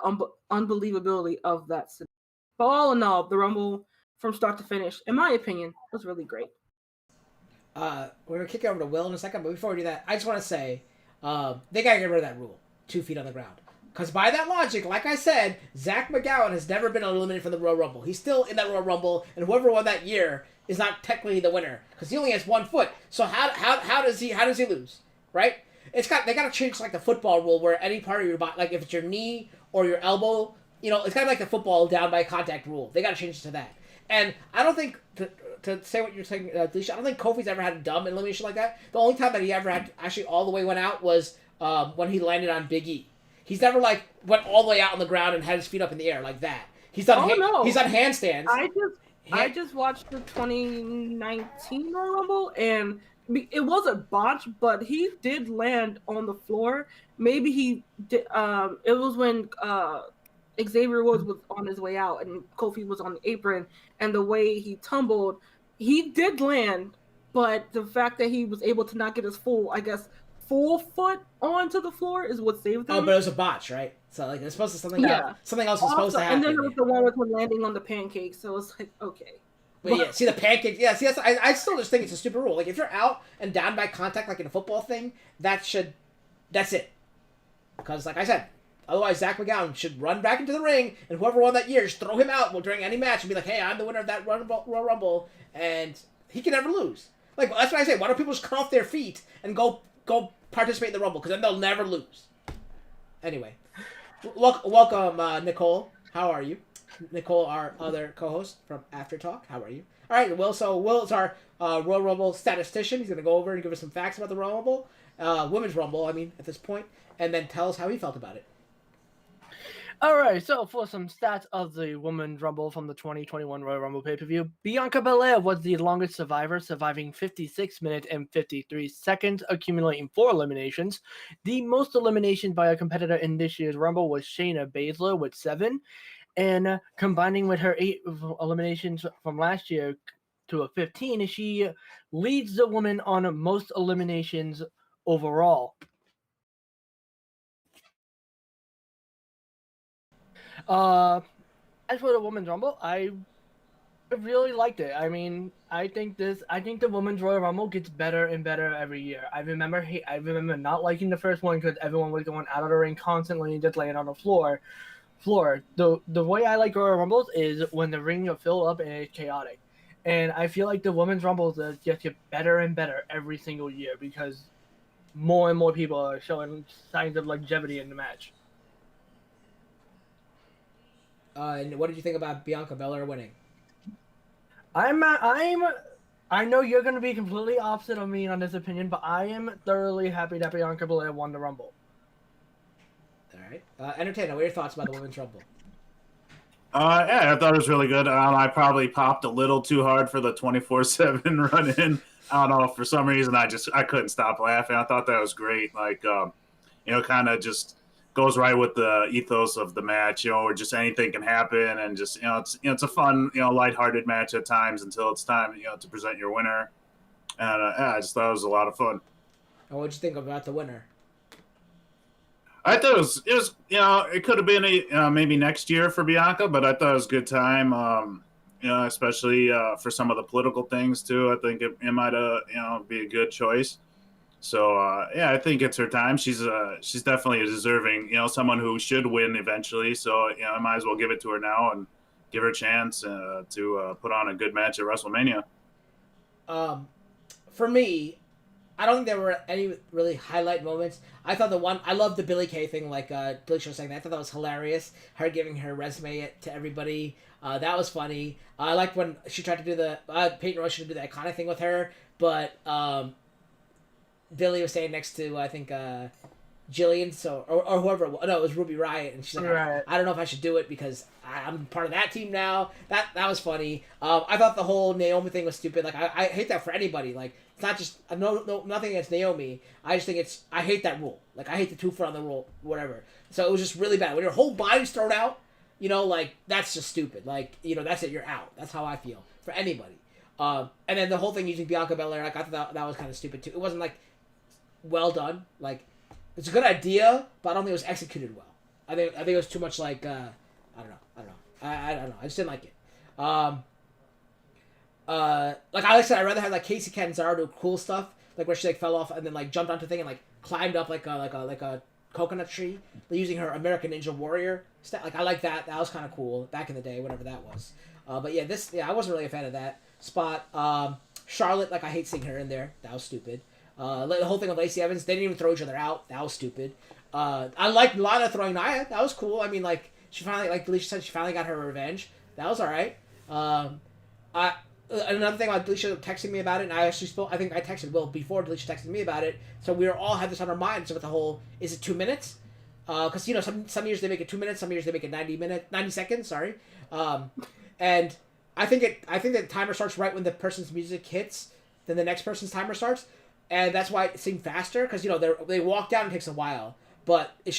unbelievability of that. But all in all, the Rumble from start to finish, in my opinion, was really great. We're gonna kick it over to Will in a second, but before we do that, I just want to say they gotta get rid of that rule: 2 feet on the ground. Because by that logic, like I said, Zach McGowan has never been eliminated from the Royal Rumble. He's still in that Royal Rumble, and whoever won that year is not technically the winner because he only has 1 foot. So how does he lose? Right? They gotta change like the football rule where any part of your body, like if it's your knee or your elbow, it's kind of like the football down by contact rule. They gotta change it to that. And I don't think to say what you're saying, Delisha, I don't think Kofi's ever had a dumb elimination like that. The only time that he ever had actually all the way went out was when he landed on Big E. He's never like went all the way out on the ground and had his feet up in the air like that. He's done he's done handstands. I just watched the 2019 Royal Rumble, and it was a botch, but he did land on the floor. Maybe he did. It was when Xavier Woods was on his way out and Kofi was on the apron, and the way he tumbled, he did land, but the fact that he was able to not get his full foot onto the floor is what saved him. Oh, but it was a botch, right? So like it's supposed to something else was supposed to happen. And then there was the one with him landing on the pancakes, so it's like, okay. But yeah, see the pancakes. Yeah, see I still just think it's a stupid rule. Like if you're out and down by contact, like in a football thing, that's it. Because like I said, otherwise Zach McGowan should run back into the ring, and whoever won that year, just throw him out during any match and be like, hey, I'm the winner of that Royal Rumble, and he can never lose. Like that's what I say. Why don't people just cut off their feet and go participate in the Rumble? Because then they'll never lose. Anyway, welcome Nicole. How are you? Nicole, our other co-host from AfterTalk. How are you? All right, Will. So Will is our Royal Rumble statistician. He's going to go over and give us some facts about the Royal Rumble, Women's Rumble, at this point, and then tell us how he felt about it. All right, so for some stats of the Women's Rumble from the 2021 Royal Rumble pay-per-view, Bianca Belair was the longest survivor, surviving 56 minutes and 53 seconds, accumulating 4 eliminations. The most eliminations by a competitor in this year's Rumble was Shayna Baszler with 7, and combining with her 8 eliminations from last year to a 15, she leads the woman on most eliminations overall. As for the Women's Rumble, I really liked it. I mean, I think the Women's Royal Rumble gets better and better every year. I remember not liking the first one because everyone was going out of the ring constantly and just laying on the floor. The way I like Royal Rumbles is when the ring is filled up and it's chaotic. And I feel like the Women's Rumbles just get better and better every single year because more and more people are showing signs of longevity in the match. And what did you think about Bianca Belair winning? I know you're going to be completely opposite of me on this opinion, but I am thoroughly happy that Bianca Belair won the Rumble. All right. Entertainer, what are your thoughts about the Women's Rumble? Yeah, I thought it was really good. I probably popped a little too hard for the 24/7 run-in. I don't know, for some reason I couldn't stop laughing. I thought that was great. Like, kind of just goes right with the ethos of the match, where just anything can happen, and just it's a fun, lighthearted match at times until it's time, to present your winner. And I just thought it was a lot of fun. And what'd you think about the winner? I thought it was it could have been maybe next year for Bianca, but I thought it was a good time. Especially for some of the political things too. I think it might be a good choice. So I think it's her time. She's definitely deserving, someone who should win eventually. So I might as well give it to her now and give her a chance to put on a good match at WrestleMania. For me, I don't think there were any really highlight moments. I thought I loved the Billie Kay thing, like Delisha was saying. I thought that was hilarious. Her giving her resume to everybody. That was funny. I liked when she tried to do Peyton Royce should do the iconic thing with her, but Billy was standing next to, I think, Jillian, so or whoever. No, it was Ruby Riott, and she's like, Right. I don't know if I should do it because I'm part of that team now. That was funny. I thought the whole Naomi thing was stupid. Like I hate that for anybody. Like it's not just no nothing against Naomi. I just think I hate that rule. Like I hate the 2 foot on the rule, whatever. So it was just really bad when your whole body's thrown out. You know, like that's just stupid. Like that's it. You're out. That's how I feel for anybody. And then the whole thing using Bianca Belair, like I thought that was kind of stupid too. It wasn't like well done. Like it's a good idea, but I don't think it was executed well. I think it was too much like I don't know. I don't know. I just didn't like it. Like I said, I'd rather have like Casey Catanzaro do cool stuff, like where she like fell off and then like jumped onto the thing and like climbed up like a coconut tree, using her American Ninja Warrior stat. Like I like that. That was kind of cool back in the day, whatever that was. But yeah, I wasn't really a fan of that spot. Charlotte, like I hate seeing her in there. That was stupid. The whole thing with Lacey Evans, they didn't even throw each other out. That was stupid. I liked Lana throwing Nia. That was cool. I mean, like she finally, like Alicia said, she finally got her revenge. That was all right. Another thing about Delisha texting me about it, and I actually I think I texted Will before Delisha texted me about it, so we all had this on our minds with the whole, is it 2 minutes? Because, some years they make it 2 minutes, some years they make it 90 seconds, sorry. And I think the timer starts right when the person's music hits, then the next person's timer starts, and that's why it seemed faster, because, they walk down and it takes a while, but the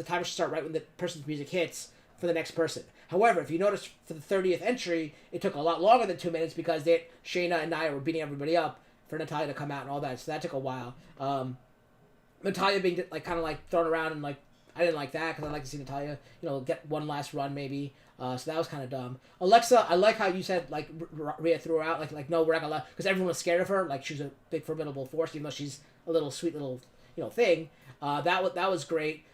timer should start right when the person's music hits for the next person. However, if you notice for the 30th entry, it took a lot longer than 2 minutes because Shayna and Nia were beating everybody up for Natalya to come out and all that. So that took a while. Natalya being like kind of like thrown around and like I didn't like that because I like to see Natalya get one last run maybe. So that was kind of dumb. Alexa, I like how you said like Rhea threw her out like no, we're not gonna, because everyone was scared of her, like she was a big formidable force even though she's a little sweet little thing. That was great.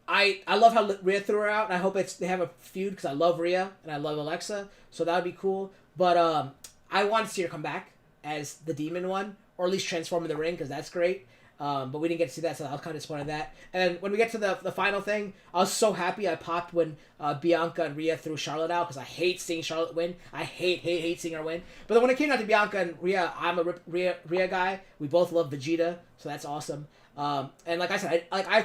I love how Rhea threw her out, and I hope they have a feud because I love Rhea and I love Alexa, so that would be cool. But I want to see her come back as the demon one, or at least transform in the ring because that's great. But we didn't get to see that, so I was kind of disappointed in that. And when we get to the final thing, I was so happy I popped when Bianca and Rhea threw Charlotte out because I hate seeing Charlotte win. I hate seeing her win. But then when it came down to Bianca and Rhea, I'm a Rhea guy. We both love Vegeta, so that's awesome. And like I said, I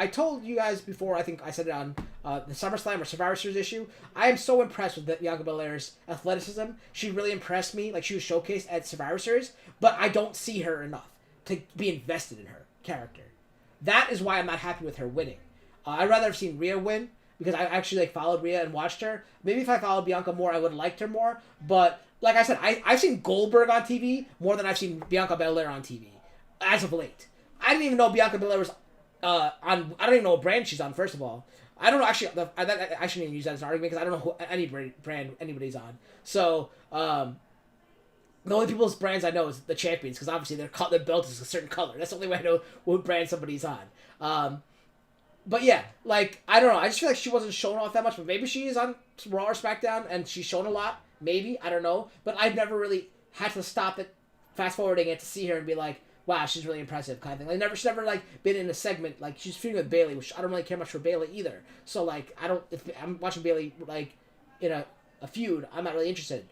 told you guys before, I think I said it on the SummerSlam or Survivor Series issue, I am so impressed with Bianca Belair's athleticism. She really impressed me. Like, she was showcased at Survivor Series, but I don't see her enough to be invested in her character. That is why I'm not happy with her winning. I'd rather have seen Rhea win, because I actually followed Rhea and watched her. Maybe if I followed Bianca more, I would have liked her more. But like I said, I've seen Goldberg on TV more than I've seen Bianca Belair on TV as of late. I didn't even know Bianca Belair was on. I don't even know what brand she's on. First of all, I don't know. Actually, I shouldn't even use that as an argument because I don't know any brand anybody's on. So the only people's brands I know is the champions, because obviously their belt is a certain color. That's the only way I know what brand somebody's on. But yeah, like I don't know. I just feel like she wasn't showing off that much. But maybe she is on Raw or SmackDown and she's shown a lot. Maybe, I don't know. But I've never really had to stop it, fast forwarding it to see her and be like, wow, she's really impressive, kind of thing. Like, she's never like been in a segment, like she's feuding with Bayley, which I don't really care much for Bayley either. So like, if I'm watching Bayley like in a feud, I'm not really interested.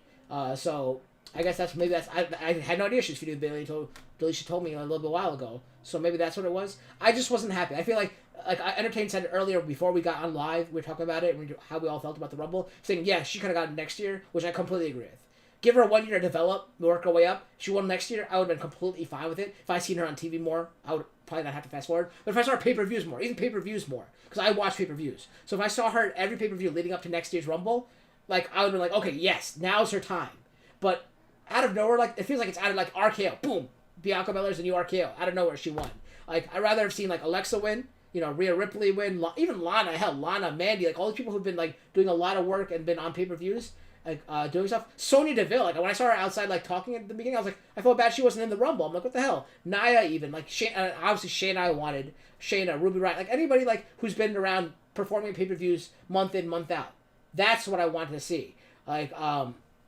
So I guess I had no idea she was feuding with Bayley until Delisha told me a little bit while ago. So maybe that's what it was. I just wasn't happy. I feel like Entertain said earlier before we got on live, we were talking about it and how we all felt about the Rumble, saying yeah, she could have gotten next year, which I completely agree with. Give her 1 year to develop, work her way up. She won next year, I would have been completely fine with it. If I seen her on TV more, I would probably not have to fast forward. But if I saw her pay-per-views more, even pay-per-views more, because I watch pay-per-views. So if I saw her at every pay-per-view leading up to next year's Rumble, like I would be like, okay, yes, now's her time. But out of nowhere, like it feels like it's out of like RKO, boom, Bianca Belair's the new RKO. Out of nowhere, she won. Like I'd rather have seen like Alexa win, Rhea Ripley win, even Lana, Mandy, like all these people who've been like doing a lot of work and been on pay-per-views. Like doing stuff. Sonya Deville, like when I saw her outside like talking at the beginning, I was like, I felt bad she wasn't in the Rumble. I'm like, what the hell? Nia even, like obviously Shayna I wanted, Shayna, Ruby Riott, like anybody like who's been around performing pay-per-views month in, month out. That's what I wanted to see. Like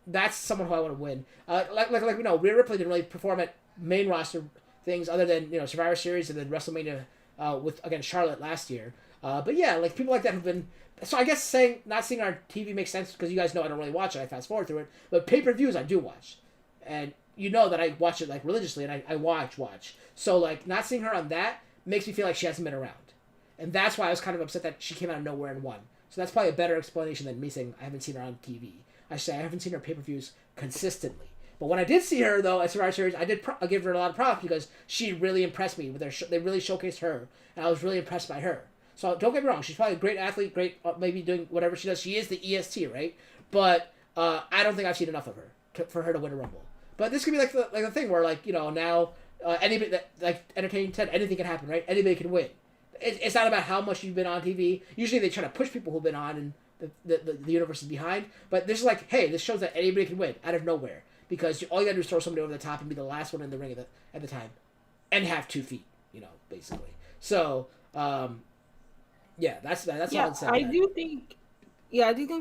that's someone who I want to win. Like we know, Rhea Ripley didn't really perform at main roster things other than Survivor Series and then WrestleMania with against Charlotte last year. But yeah, like people like that who've been. So I guess not seeing our TV makes sense because you guys know I don't really watch it. I fast forward through it. But pay-per-views I do watch. And you know that I watch it like religiously, and I watch. So like not seeing her on that makes me feel like she hasn't been around, and that's why I was kind of upset that she came out of nowhere and won. So that's probably a better explanation than me saying I haven't seen her on TV. I say I haven't seen her pay-per-views consistently. But when I did see her though at Survivor Series, I give her a lot of props because she really impressed me with their. They really showcased her, and I was really impressed by her. So don't get me wrong, she's probably a great athlete, great maybe doing whatever she does. She is the EST, right? But I don't think I've seen enough of her for her to win a Rumble. But this could be like the thing where like now anybody that like Entertainment said anything can happen, right? Anybody can win. It's not about how much you've been on TV. Usually they try to push people who've been on and the universe is behind. But this is like, hey, this shows that anybody can win out of nowhere because all you gotta do is throw somebody over the top and be the last one in the ring at the time, and have 2 feet, basically. So yeah, that's all I'm saying. I do think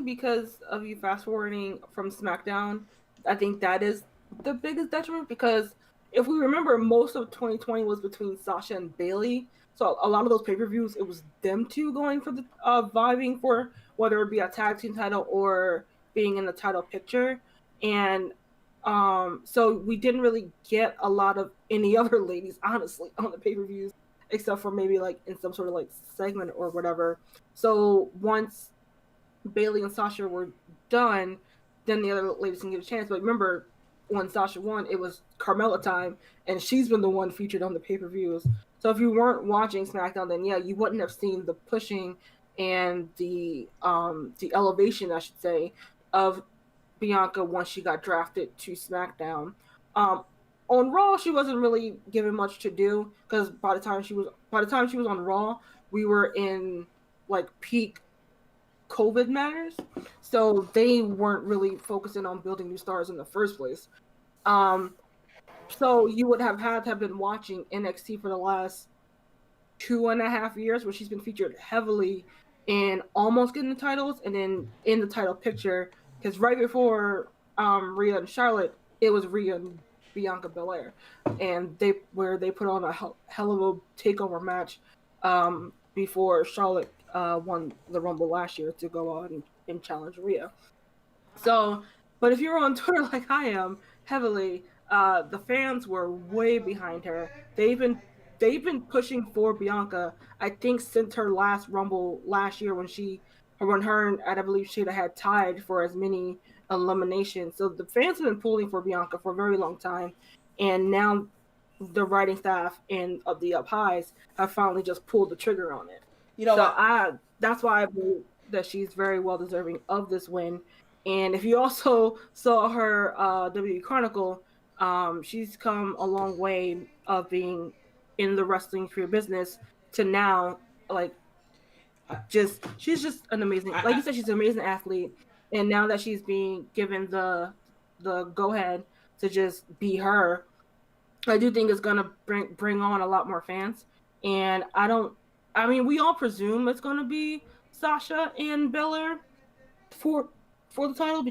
because of you fast forwarding from SmackDown, I think that is the biggest detriment because if we remember, most of 2020 was between Sasha and Bayley. So a lot of those pay-per-views, it was them two going for the vying for whether it be a tag team title or being in the title picture. And so we didn't really get a lot of any other ladies, honestly, on the pay-per-views, except for maybe like in some sort of like segment or whatever. So once Bayley and Sasha were done, then the other ladies can get a chance. But remember, when Sasha won, it was Carmella time, and she's been the one featured on the pay-per-views. So if you weren't watching SmackDown, then yeah, you wouldn't have seen the pushing and the elevation, I should say, of Bianca once she got drafted to SmackDown. On Raw, she wasn't really given much to do because by the time she was on Raw, we were in like peak COVID matters, so they weren't really focusing on building new stars in the first place. So you would have had to have been watching NXT for the last 2.5 years, where she's been featured heavily in almost getting the titles and then in the title picture. Because right before Rhea and Charlotte, it was Rhea and Bianca Belair, and they put on a hell of a takeover match before Charlotte won the Rumble last year to go on and challenge Rhea. So, but if you're on Twitter like I am heavily, the fans were way behind her. They've been pushing for Bianca, I think, since her last Rumble last year when her and I believe Shayna had tied for as many eliminations. So the fans have been pulling for Bianca for a very long time, and now the writing staff and of the Up Highs have finally just pulled the trigger on it. That's why I believe that she's very well deserving of this win. And if you also saw her WWE Chronicle, she's come a long way of being in the wrestling career business to now, like, she's just an amazing, like you said, she's an amazing athlete. And now that she's being given the go ahead to just be her, I do think it's gonna bring on a lot more fans. And we all presume it's gonna be Sasha and Belair for the title.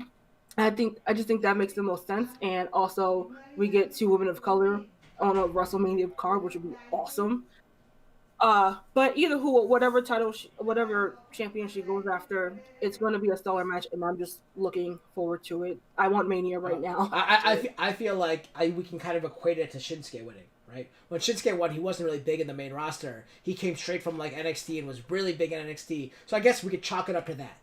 I just think that makes the most sense. And also we get 2 women of color on a WrestleMania card, which would be awesome. But whatever champion she goes after, it's going to be a stellar match, and I'm just looking forward to it. I want Mania right now. I feel like we can kind of equate it to Shinsuke winning, right? When Shinsuke won, he wasn't really big in the main roster. He came straight from like NXT and was really big in NXT. So I guess we could chalk it up to that.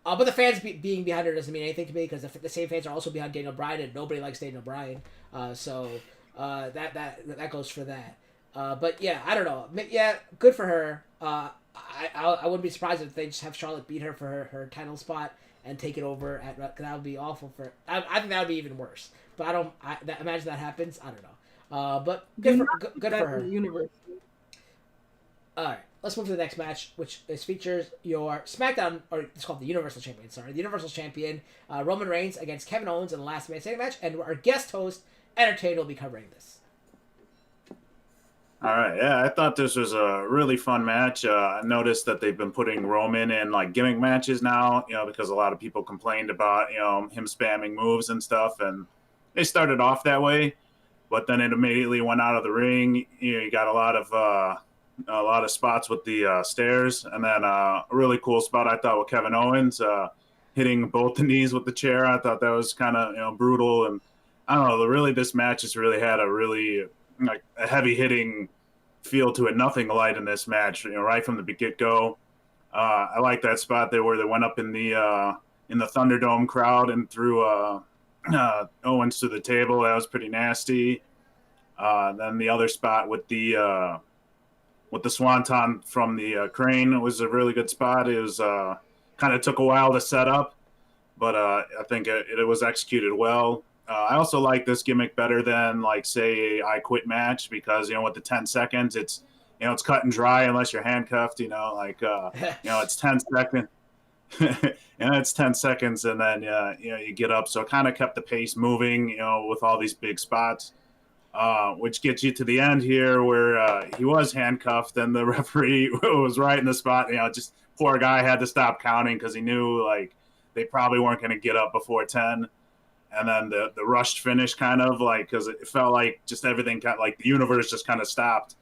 But the fans being behind her doesn't mean anything to me because the same fans are also behind Daniel Bryan, and nobody likes Daniel Bryan. So that goes for that. But yeah, I don't know. Yeah, good for her. I wouldn't be surprised if they just have Charlotte beat her for her title spot and take it over at. Cause that would be awful for. I think that would be even worse. But imagine that happens. I don't know. But good for her. Universe. All right, let's move to the next match, which features your SmackDown, or it's called the Universal Champion. Sorry, the Universal Champion Roman Reigns against Kevin Owens in the last man standing match, and our guest host Entertainment will be covering this. All right, yeah, I thought this was a really fun match. I noticed that they've been putting Roman in like gimmick matches now, because a lot of people complained about him spamming moves and stuff, and they started off that way, but then it immediately went out of the ring. You got a lot of spots with the stairs, and then a really cool spot I thought with Kevin Owens hitting both the knees with the chair. I thought that was kind of brutal, and I don't know. Really, this match just really had a really like a heavy hitting feel to it. Nothing light in this match. Right from the get go. I like that spot there where they went up in the Thunderdome crowd and threw Owens to the table. That was pretty nasty. Then the other spot with the swanton from the crane was a really good spot. It was kind of took a while to set up, but I think it was executed well. I also like this gimmick better than like say a I Quit match because with the 10 seconds it's it's cut and dry unless you're handcuffed. It's 10 seconds. It's 10 seconds and then you get up. So it kind of kept the pace moving. With all these big spots. Which gets you to the end here where he was handcuffed and the referee was right in the spot. Just poor guy had to stop counting because he knew like they probably weren't going to get up before 10. And then the rushed finish kind of like because it felt like just everything got like the universe just kind of stopped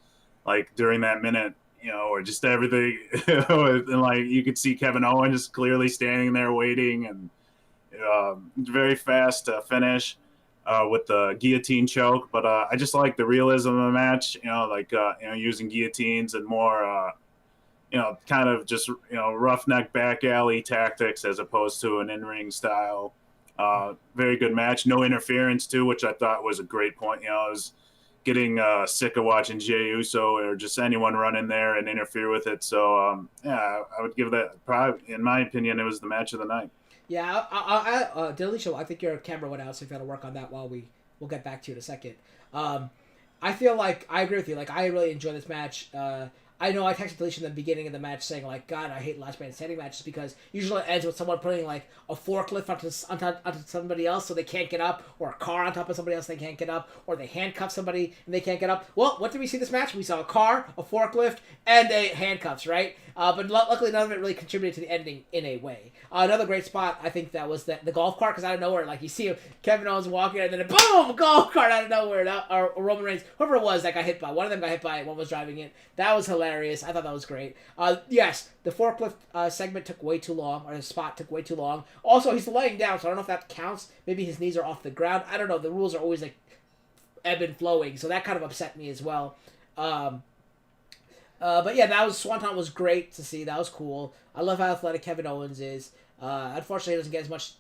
like during that minute, or just everything. And like you could see Kevin Owens just clearly standing there waiting and very fast finish. With the guillotine choke, but I just like the realism of the match, using guillotines and more, kind of just, roughneck back alley tactics as opposed to an in-ring style. Very good match. No interference too, which I thought was a great point. I was getting sick of watching Jey Uso or just anyone run in there and interfere with it. So, I would give that probably, in my opinion, it was the match of the night. Yeah, Delisha, I think your camera went out, so if you got to work on that we'll get back to you in a second. I feel like I agree with you. Like I really enjoy this match. I know I texted Delisha in the beginning of the match saying like, God, I hate last man standing matches because usually it ends with someone putting like a forklift onto somebody else so they can't get up, or a car on top of somebody else they can't get up, or they handcuff somebody and they can't get up. Well, what did we see this match? We saw a car, a forklift, and a handcuffs, right? But luckily none of it really contributed to the ending in a way. Another great spot, I think that was the golf cart, because out of nowhere, like you see Kevin Owens walking and then boom, golf cart out of nowhere. Or Roman Reigns, whoever it was that got hit by. One of them got hit by it, one was driving it. That was hilarious. I thought that was great. Yes, the forklift segment took way too long, or the spot took way too long. Also, he's laying down, so I don't know if that counts. Maybe his knees are off the ground. I don't know. The rules are always like ebb and flowing, so that kind of upset me as well. But yeah, Swanton was great to see. That was cool. I love how athletic Kevin Owens is. Unfortunately, he doesn't get as much,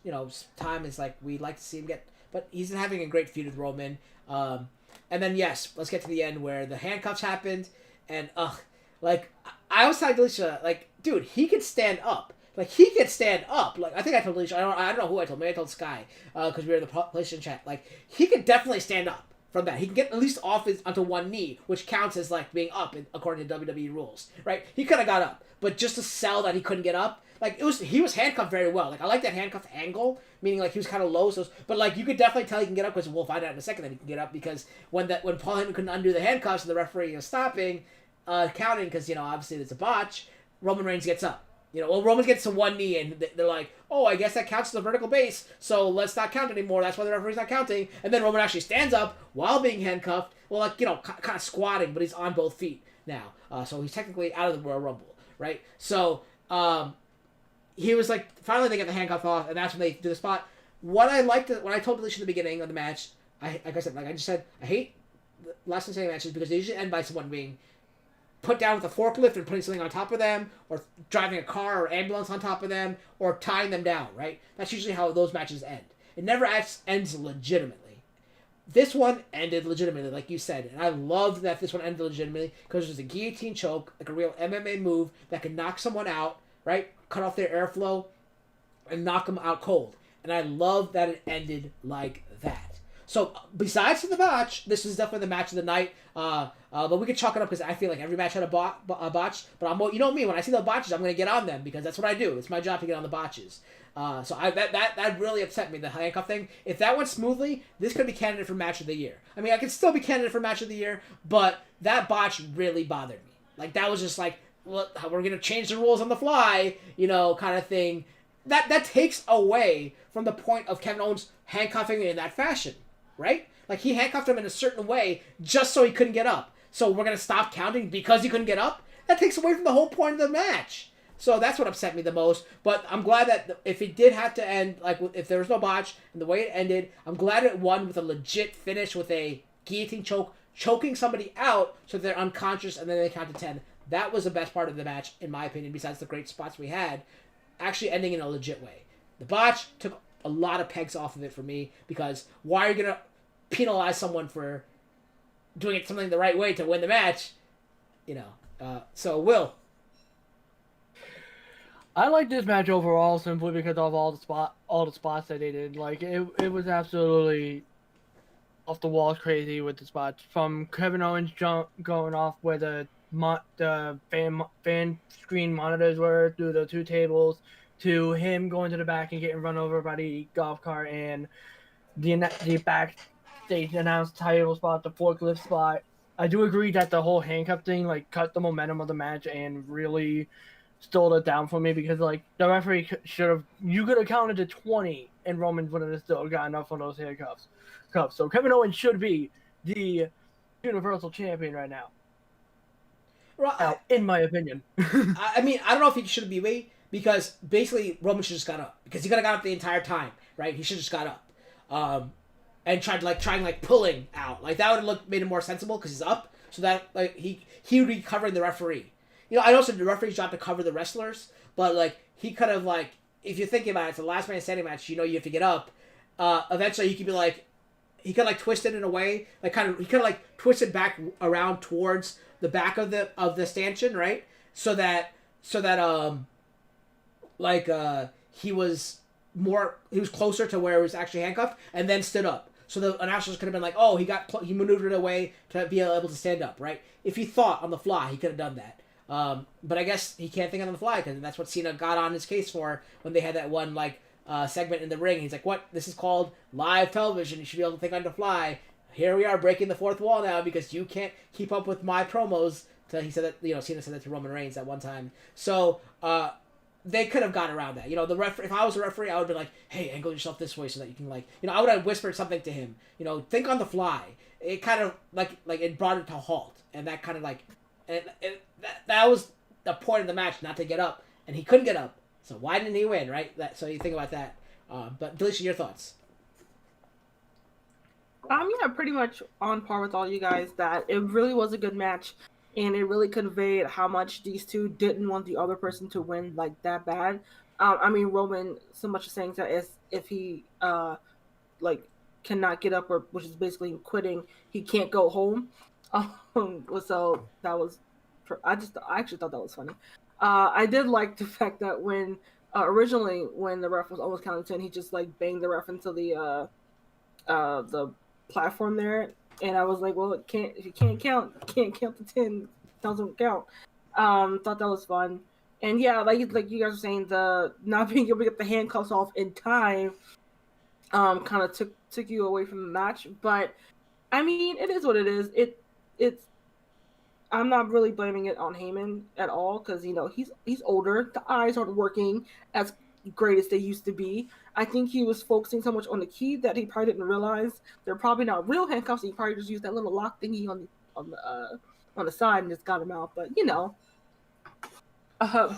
time as like we'd like to see him get. But he's having a great feud with Roman. And then yes, let's get to the end where the handcuffs happened. And I was telling Alicia, like, dude, he could stand up. Like he could stand up. Like I think I told Alicia. I don't know who I told. Maybe I told Skye because we were in the PlayStation chat. Like he could definitely stand up. From that, he can get at least off onto one knee, which counts as like being up according to WWE rules, right? He could have got up, but just to sell that he couldn't get up, like he was handcuffed very well. Like I like that handcuffed angle, meaning like he was kind of low, but like you could definitely tell he can get up because we'll find out in a second that he can get up because when Paul Heyman couldn't undo the handcuffs and the referee is stopping, counting because obviously there's a botch, Roman Reigns gets up. Roman gets to one knee and they're like, oh, I guess that counts as a vertical base, so let's not count anymore. That's why the referee's not counting. And then Roman actually stands up while being handcuffed, well, kind of squatting, but he's on both feet now. So he's technically out of the Royal Rumble, right? So he was like, finally they get the handcuff off, and that's when they do the spot. What I liked, when I told Alicia in the beginning of the match, I just said, I hate the last man standing matches because they usually end by someone being put down with a forklift and putting something on top of them, or driving a car or ambulance on top of them, or tying them down, right? That's usually how those matches end. It never ends legitimately. This one ended legitimately, like you said, and I loved that this one ended legitimately because it was a guillotine choke, like a real MMA move that could knock someone out, right? Cut off their airflow and knock them out cold. And I love that it ended like that. So, besides the botch, this is definitely the match of the night. But we could chalk it up because I feel like every match had a botch. But you know me, when I see the botches, I'm going to get on them because that's what I do. It's my job to get on the botches. So that really upset me, the handcuff thing. If that went smoothly, this could be candidate for match of the year. I mean, I could still be candidate for match of the year, but that botch really bothered me. Like, that was just like, well, we're going to change the rules on the fly, kind of thing. That takes away from the point of Kevin Owens handcuffing in that fashion. Right? Like, he handcuffed him in a certain way just so he couldn't get up. So we're going to stop counting because he couldn't get up? That takes away from the whole point of the match. So that's what upset me the most. But I'm glad that if it did have to end, like if there was no botch and the way it ended, I'm glad it won with a legit finish with a guillotine choke, choking somebody out so they're unconscious and then they count to 10. That was the best part of the match, in my opinion, besides the great spots we had, actually ending in a legit way. The botch took a lot of pegs off of it for me, because why are you going to penalize someone for doing it something the right way to win the match? So Will. I like this match overall simply because of all the spots that they did. Like it was absolutely off the walls crazy with the spots, from Kevin Owens going off where the fan screen monitors were through the two tables, to him going to the back and getting run over by the golf cart, and the backstage announced title spot, the forklift spot. I do agree that the whole handcuff thing like cut the momentum of the match and really stole it down for me, because like the referee you could have counted to 20 and Roman would have still gotten up for those handcuffs. So Kevin Owens should be the Universal Champion right now. Right, in my opinion. I mean, I don't know if he should be wait, because basically Roman should just got up, because he could have got up the entire time, right? He should just got up, and trying pulling out, like that would have made it more sensible, because he's up, so that like he would be covering the referee. I know the referee's job to cover the wrestlers, but like he could have like, if you're thinking about it, it's a last man standing match. You have to get up. Eventually, he could be like, he could like twist it in a way, like he could like twist it back around towards the back of the stanchion, right? So that he was closer to where he was actually handcuffed, and then stood up. So the announcers could have been like, oh, he maneuvered away to be able to stand up, right? If he thought on the fly, he could have done that. But I guess he can't think on the fly, because that's what Cena got on his case for when they had that one segment in the ring. He's like, what? This is called live television. You should be able to think on the fly. Here we are breaking the fourth wall now because you can't keep up with my promos. He said that, Cena said that to Roman Reigns at one time. So, they could have got around that. If I was a referee, I would be like, hey, angle yourself this way so that you can I would have whispered something to him. Think on the fly. It kind of it brought it to a halt, and that kind of that was the point of the match, not to get up, and he couldn't get up. So why didn't he win, right? So you think about that. But Delisha, your thoughts? I'm pretty much on par with all you guys that it really was a good match, and it really conveyed how much these two didn't want the other person to win that bad. Roman so much as saying that if he cannot get up, or which is basically quitting, he can't go home. So that was, I actually thought that was funny. I did like the fact that when originally when the ref was almost counting 10, he just banged the ref into the platform there, and I was like, well, if you can't count to 10, doesn't count. Thought that was fun, and yeah, like you guys were saying, the not being able to get the handcuffs off in time, kind of took you away from the match. But it is what it is. It's I'm not really blaming it on Heyman at all, because he's older. The eyes aren't working as great as they used to be. I think he was focusing so much on the key that he probably didn't realize they're probably not real handcuffs. He probably just used that little lock thingy on the side and just got him out. But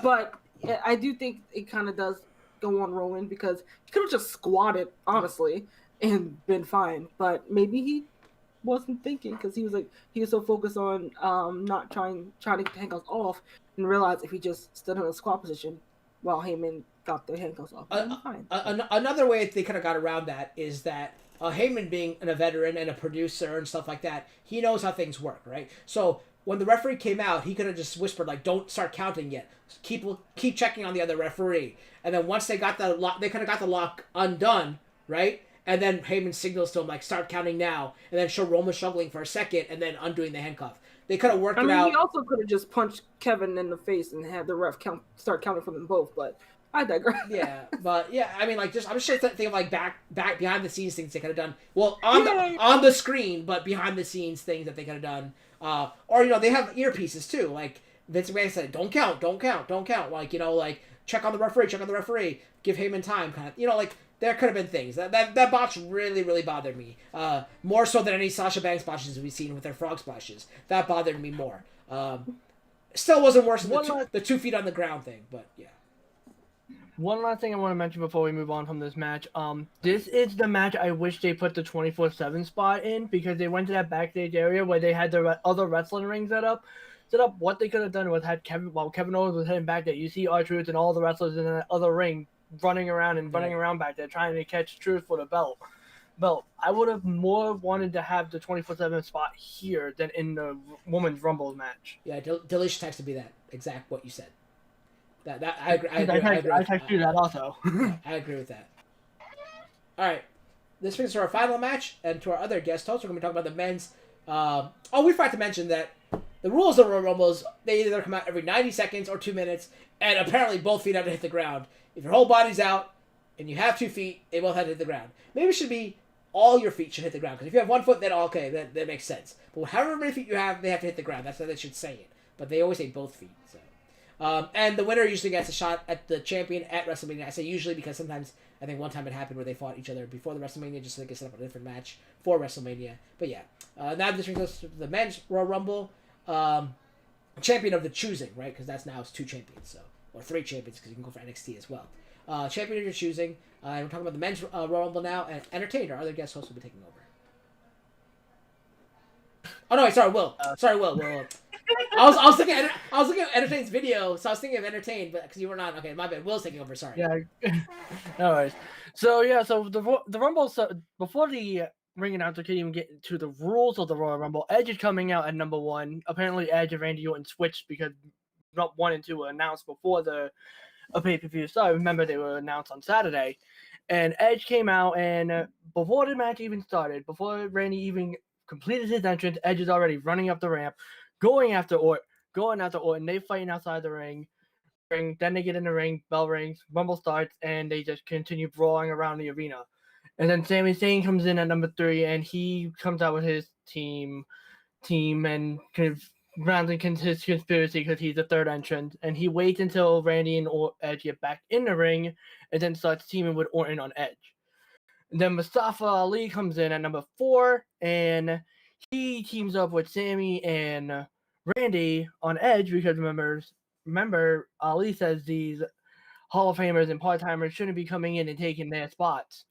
but I do think it kind of does go on Roman, because he could have just squatted, honestly, and been fine. But maybe he wasn't thinking, because he was so focused on not trying to get the handcuffs off, and realized if he just stood in a squat position while Heyman got the handcuffs off, fine. Another way they could have got around that is that Heyman, being a veteran and a producer and stuff like that, he knows how things work, right? So when the referee came out, he could have just whispered don't start counting yet. Keep checking on the other referee, and then once they got the lock, they could have got the lock undone, right? And then Heyman signals to him, start counting now, and then show Roman struggling for a second, and then undoing the handcuff. They could have worked it out. He also could have just punched Kevin in the face and had the ref start counting for them both, but I digress. Yeah, but yeah, I'm just thinking of back behind the scenes things they could have done. Well, on the screen, but behind the scenes things that they could have done. Or they have earpieces too. Vince McMahon said, "Don't count, don't count, don't count." Check on the referee, give Heyman time, kind of. There could have been things. That botch really, really bothered me. More so than any Sasha Banks botches we've seen with their frog splashes. That bothered me more. Still wasn't worse than One the 2 feet on the ground thing, but yeah. One last thing I want to mention before we move on from this match. This is the match I wish they put the 24/7 spot in, because they went to that backstage area where they had the other wrestling rings set up. What they could have done was had Kevin Owens was heading back there. You see R-Truth and all the wrestlers in that other ring running around back there trying to catch Truth for the belt. I would have more wanted to have the 24/7 spot here than in the Women's Rumble match. Yeah, Delicious text to be that exact what you said. That I agree. I text you that also. I agree with that. All right, this brings us to our final match and to our other guest hosts. We're going to be talking about the men's. We forgot to mention that the rules of Royal Rumbles, they either come out every 90 seconds or 2 minutes, and apparently both feet have to hit the ground. If your whole body's out and you have 2 feet, they both have to hit the ground. Maybe it should be all your feet should hit the ground, because if you have 1 foot, then okay, that makes sense. But however many feet you have, they have to hit the ground. That's how they should say it. But they always say both feet. So. And the winner usually gets a shot at the champion at WrestleMania. I say usually because sometimes, I think one time it happened where they fought each other before the WrestleMania just so they could set up a different match for WrestleMania. But yeah, now this brings us to the men's Royal Rumble. Champion of the choosing, right? Because that's now it's 2 champions, so or 3 champions because you can go for NXT as well. Champion of your choosing. We're talking about the men's Royal Rumble now, and Entertainer, our other guest host, will be taking over. Oh no, sorry, Will. Will. I was looking at Entertain's video, so I was thinking of Entertain, but because you were not. Okay, my bad. Will's taking over. Sorry. Yeah. No worries. So the Rumble. So before the ring announcer can even get to the rules of the Royal Rumble, Edge is coming out at number 1. Apparently, Edge and Randy Orton switched because not 1 and 2 were announced before the pay-per-view. So I remember they were announced on Saturday, and Edge came out, and before the match even started, before Randy even completed his entrance, Edge is already running up the ramp, going after Orton. They fighting outside the ring. Then they get in the ring, bell rings, Rumble starts, and they just continue brawling around the arena. And then Sami Zayn comes in at number 3, and he comes out with his team and kind of grounding his conspiracy because he's the 3rd entrant. And he waits until Randy and Edge get back in the ring, and then starts teaming with Orton on Edge. And then Mustafa Ali comes in at number 4, and he teams up with Sami and Randy on Edge because remember Ali says these Hall of Famers and part-timers shouldn't be coming in and taking their spots.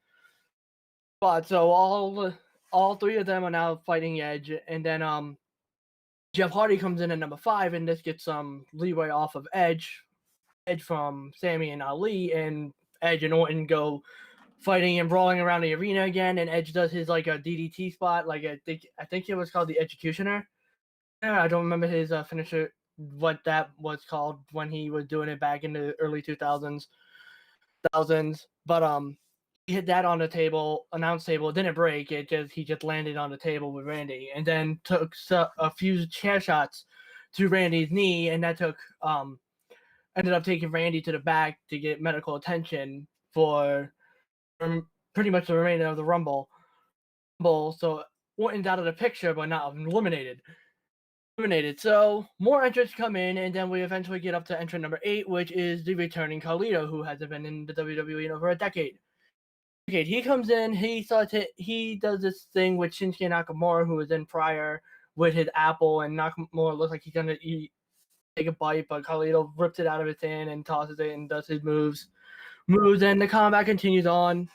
So all 3 of them are now fighting Edge, and then Jeff Hardy comes in at number 5, and this gets some leeway off of Edge from Sami and Ali, and Edge and Orton go fighting and brawling around the arena again, and Edge does his like a DDT spot, like I think it was called the Executioner. I don't remember his finisher, what that was called when he was doing it back in the early 2000s. But he hit that on the announce table. It didn't break. He just landed on the table with Randy, and then took a few chair shots to Randy's knee, and that ended up taking Randy to the back to get medical attention for pretty much the remainder of the Rumble. So Orton's out of the picture, but not eliminated. So more entrants come in, and then we eventually get up to entrant number 8, which is the returning Carlito, who hasn't been in the WWE in over a decade. He comes in, he does this thing with Shinsuke Nakamura, who was in prior, with his apple, and Nakamura looks like he's gonna take a bite, but Carlito rips it out of his hand and tosses it and does his moves, and the combat continues on,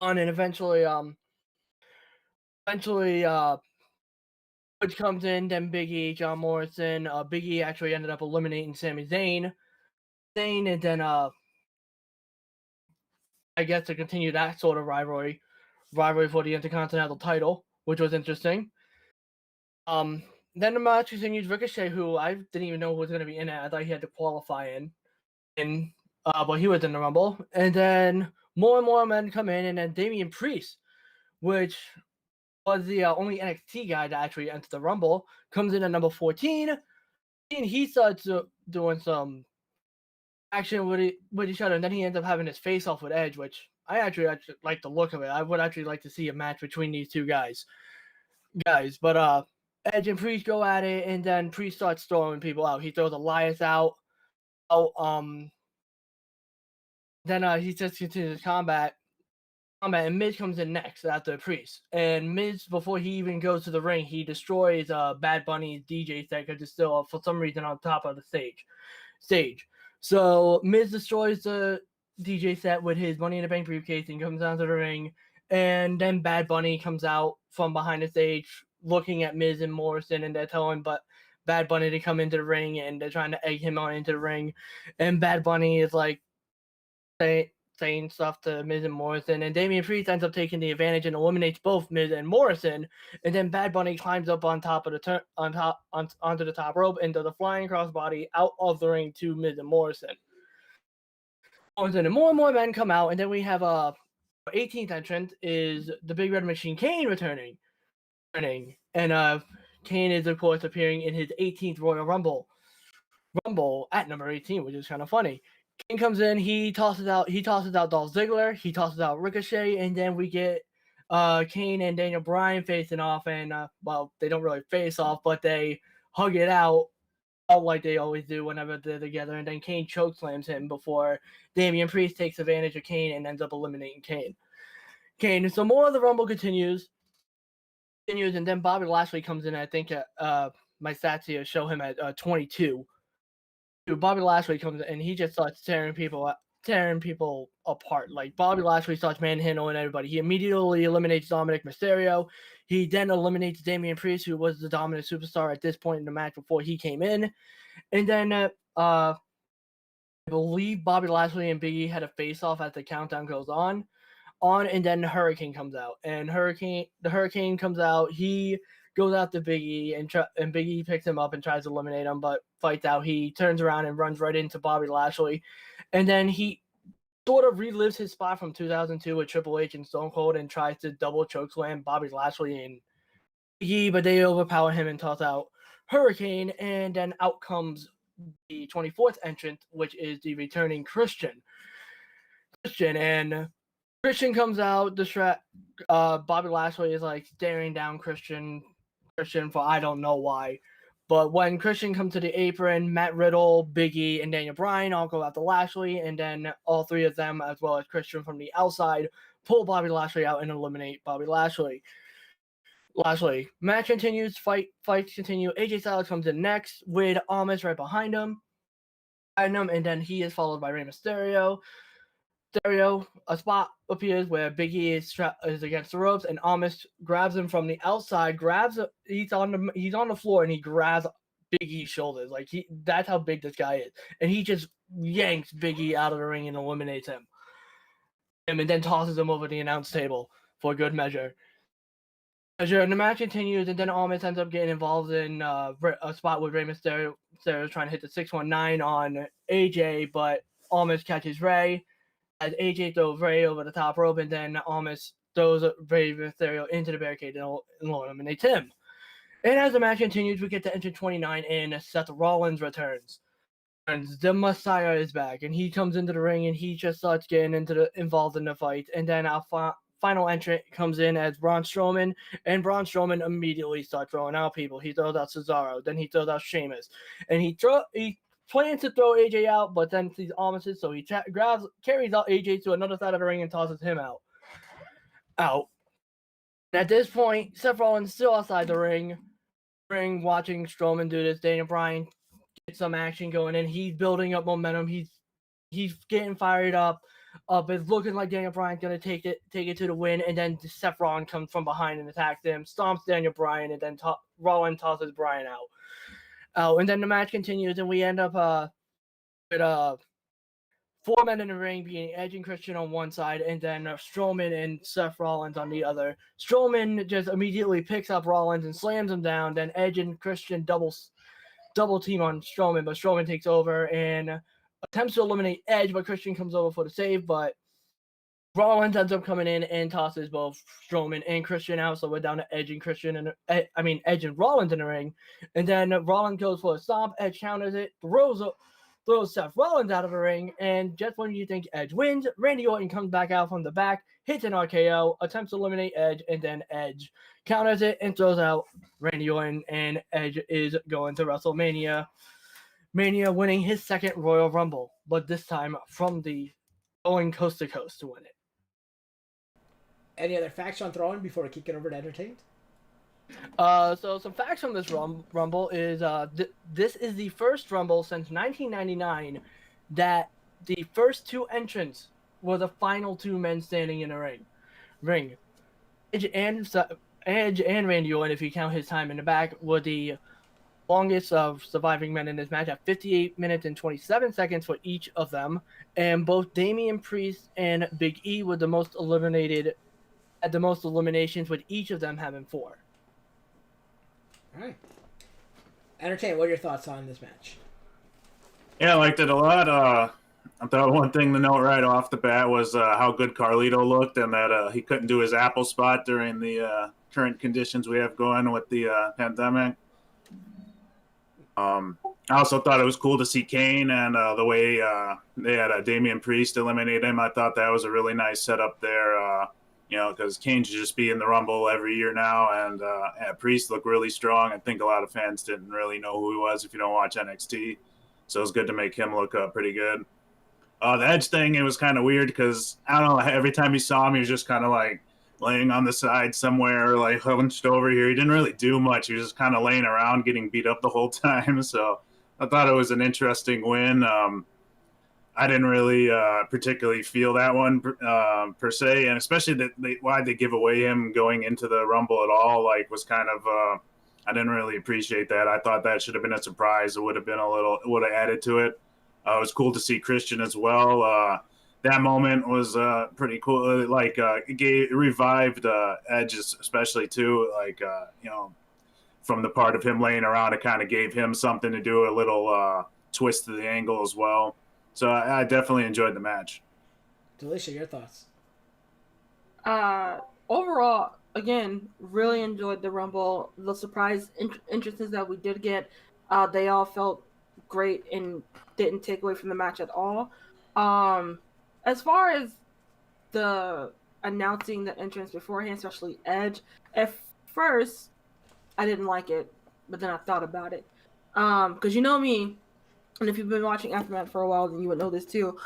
and eventually Which comes in, then Big E, John Morrison. Big E actually ended up eliminating Sami Zayn, and then I guess to continue that sort of rivalry for the Intercontinental title, which was interesting. Then the match continues. Ricochet, who I didn't even know was going to be in it. I thought he had to qualify but he was in the Rumble. And then more and more men come in, and then Damian Priest, which was the only NXT guy to actually enter the Rumble, comes in at number 14, and he starts doing some action with each other, and then he ends up having his face off with Edge, which I actually like the look of it. I would actually like to see a match between these two guys. But Edge and Priest go at it, and then Priest starts throwing people out. He throws Elias out. Then he just continues combat. combat, and Miz comes in next after Priest. And Miz, before he even goes to the ring, he destroys Bad Bunny's DJ set because it's still for some reason on top of the stage. So Miz destroys the DJ set with his Money in the Bank briefcase and comes down to the ring. And then Bad Bunny comes out from behind the stage looking at Miz and Morrison, and they're telling Bad Bunny to come into the ring, and they're trying to egg him on into the ring. And Bad Bunny is like saying stuff to Miz and Morrison, and Damian Priest ends up taking the advantage and eliminates both Miz and Morrison. And then Bad Bunny climbs up on top of the onto the top rope and does a flying crossbody out of the ring to Miz and Morrison. And more and more men come out, and then we have 18th entrant is the Big Red Machine Kane returning. And Kane is of course appearing in his 18th Royal Rumble at number 18, which is kind of funny. Kane comes in, he tosses out Dolph Ziggler, he tosses out Ricochet, and then we get Kane and Daniel Bryan facing off, and well, they don't really face off, but they hug it out like they always do whenever they're together, and then Kane chokeslams him before Damian Priest takes advantage of Kane and ends up eliminating Kane. So more of the Rumble continues, and then Bobby Lashley comes in. I think my stats here show him at 22. Bobby Lashley comes in, and he just starts tearing people apart. Like, Bobby Lashley starts manhandling everybody. He immediately eliminates Dominic Mysterio. He then eliminates Damian Priest, who was the dominant superstar at this point in the match before he came in. And then I believe Bobby Lashley and Big E had a face-off as the countdown goes on, and then the Hurricane comes out. And the Hurricane comes out. He goes after Big E, and Big E picks him up and tries to eliminate him, but fights out. He turns around and runs right into Bobby Lashley. And then he sort of relives his spot from 2002 with Triple H and Stone Cold and tries to double chokeslam Bobby Lashley and Big E, but they overpower him and toss out Hurricane. And then out comes the 24th entrant, which is the returning Christian. And Christian comes out. Bobby Lashley is like staring down Christian for I don't know why. But when Christian comes to the apron, Matt Riddle, Big E, and Daniel Bryan all go after Lashley, and then all three of them, as well as Christian from the outside, pull Bobby Lashley out and eliminate Bobby Lashley. Match continues, fights continue. AJ Styles comes in next with Almas right behind him, and then he is followed by Rey Mysterio. A spot appears where Big E is against the ropes, and Almas grabs him from the outside. He's on the floor, and he grabs Big E's shoulders. Like, that's how big this guy is, and he just yanks Big E out of the ring and eliminates him, and then tosses him over the announce table for good measure. And the match continues, and then Almas ends up getting involved in a spot with Rey Mysterio trying to hit the 619 on AJ, but Almas catches Rey as AJ throws Rey over the top rope, and then Almas throws Rey Mysterio into the barricade and eliminates him. And as the match continues, we get to entrance 29, and Seth Rollins returns. And the Messiah is back, and he comes into the ring, and he just starts getting involved in the fight. And then our final entrant comes in as Braun Strowman, and Braun Strowman immediately starts throwing out people. He throws out Cesaro, then he throws out Sheamus, and he plans to throw AJ out, but then sees Almas, so he carries out AJ to another side of the ring and tosses him out. And at this point, Seth Rollins is still outside the ring watching Strowman do this. Daniel Bryan gets some action going, and he's building up momentum. He's getting fired up. It's looking like Daniel Bryan's gonna take it to the win, and then Seth Rollins comes from behind and attacks him, stomps Daniel Bryan, and then Rollins tosses Bryan out. And then the match continues, and we end up with 4 men in the ring, being Edge and Christian on one side, and then Strowman and Seth Rollins on the other. Strowman just immediately picks up Rollins and slams him down. Then Edge and Christian double team on Strowman, but Strowman takes over and attempts to eliminate Edge, but Christian comes over for the save, but Rollins ends up coming in and tosses both Strowman and Christian out, so we're down to Edge and Rollins in the ring. And then Rollins goes for a stomp, Edge counters it, throws Seth Rollins out of the ring, and just when you think Edge wins, Randy Orton comes back out from the back, hits an RKO, attempts to eliminate Edge, and then Edge counters it and throws out Randy Orton, and Edge is going to WrestleMania, winning his second Royal Rumble, but this time from the going coast to coast to win it. any other facts on throwing before we kick it over to Entertained? So some facts on this Rumble is this is the first Rumble since 1999 that the first two entrants were the final two men standing in a ring. Edge and Randy Orton, if you count his time in the back, were the longest of surviving men in this match at 58 minutes and 27 seconds for each of them. And both Damian Priest and Big E were the most eliminated at the most eliminations, with each of them having 4. All right. Entertained, what are your thoughts on this match? Yeah, I liked it a lot. I thought one thing to note right off the bat was how good Carlito looked, and that he couldn't do his apple spot during the current conditions we have going with the pandemic. I also thought it was cool to see Kane and the way they had Damian Priest eliminate him. I thought that was a really nice setup there, because Kane should just be in the Rumble every year now, and Priest looked really strong. I think a lot of fans didn't really know who he was if you don't watch NXT, so it was good to make him look pretty good. The Edge thing, it was kind of weird because, I don't know, every time you saw him, he was just kind of like laying on the side somewhere, like hunched over here. He didn't really do much. He was just kind of laying around getting beat up the whole time. So I thought it was an interesting win. I didn't really particularly feel that one per se, and especially why they give away him going into the Rumble at all, like, was kind of I didn't really appreciate that. I thought that should have been a surprise. It would have added to it. It was cool to see Christian as well. That moment was pretty cool. Like, it revived Edge, especially too. Like, from the part of him laying around, it kind of gave him something to do, a little twist to the angle as well. So I definitely enjoyed the match. Delisha, your thoughts? Overall, again, really enjoyed the Rumble. The surprise entrances that we did get, they all felt great and didn't take away from the match at all. As far as the announcing the entrance beforehand, especially Edge, at first I didn't like it, but then I thought about it. Because you know me, and if you've been watching AfterMat for a while, then you would know this too.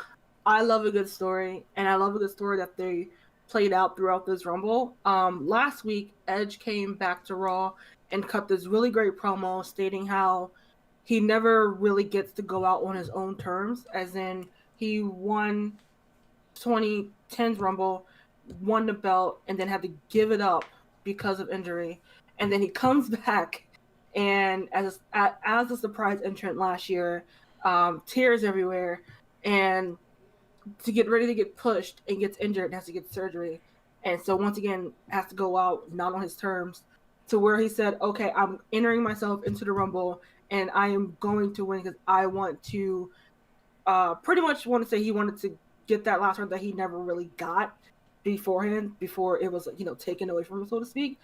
I love a good story, and I love a good story that they played out throughout this Rumble. Last week, Edge came back to Raw and cut this really great promo stating how he never really gets to go out on his own terms, as in he won 2010's Rumble, won the belt, and then had to give it up because of injury. And then he comes back, and as a surprise entrant last year, tears everywhere, and to get ready to get pushed and gets injured and has to get surgery. And so once again, has to go out not on his terms, to where he said, okay, I'm entering myself into the Rumble, and I am going to win because I want to pretty much want to say he wanted to get that last round that he never really got beforehand, before it was, taken away from him, so to speak.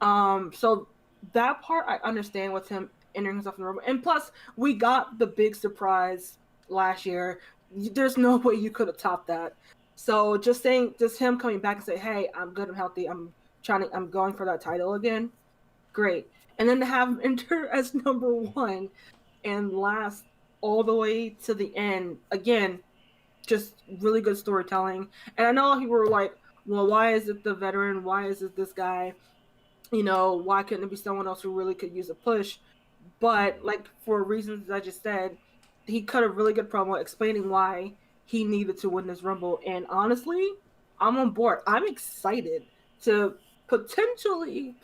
So that part I understand with him entering himself in the Rumble. And plus, we got the big surprise last year. There's no way you could have topped that. So just him coming back and say, hey, I'm good, I'm healthy, I'm going for that title again. Great. And then to have him enter as number 1 and last all the way to the end, again, just really good storytelling. And I know people were like, well, why is it the veteran? Why is it this guy? Why couldn't it be someone else who really could use a push? But, like, for reasons I just said, he cut a really good promo explaining why he needed to win this Rumble. And honestly, I'm on board. I'm excited to potentially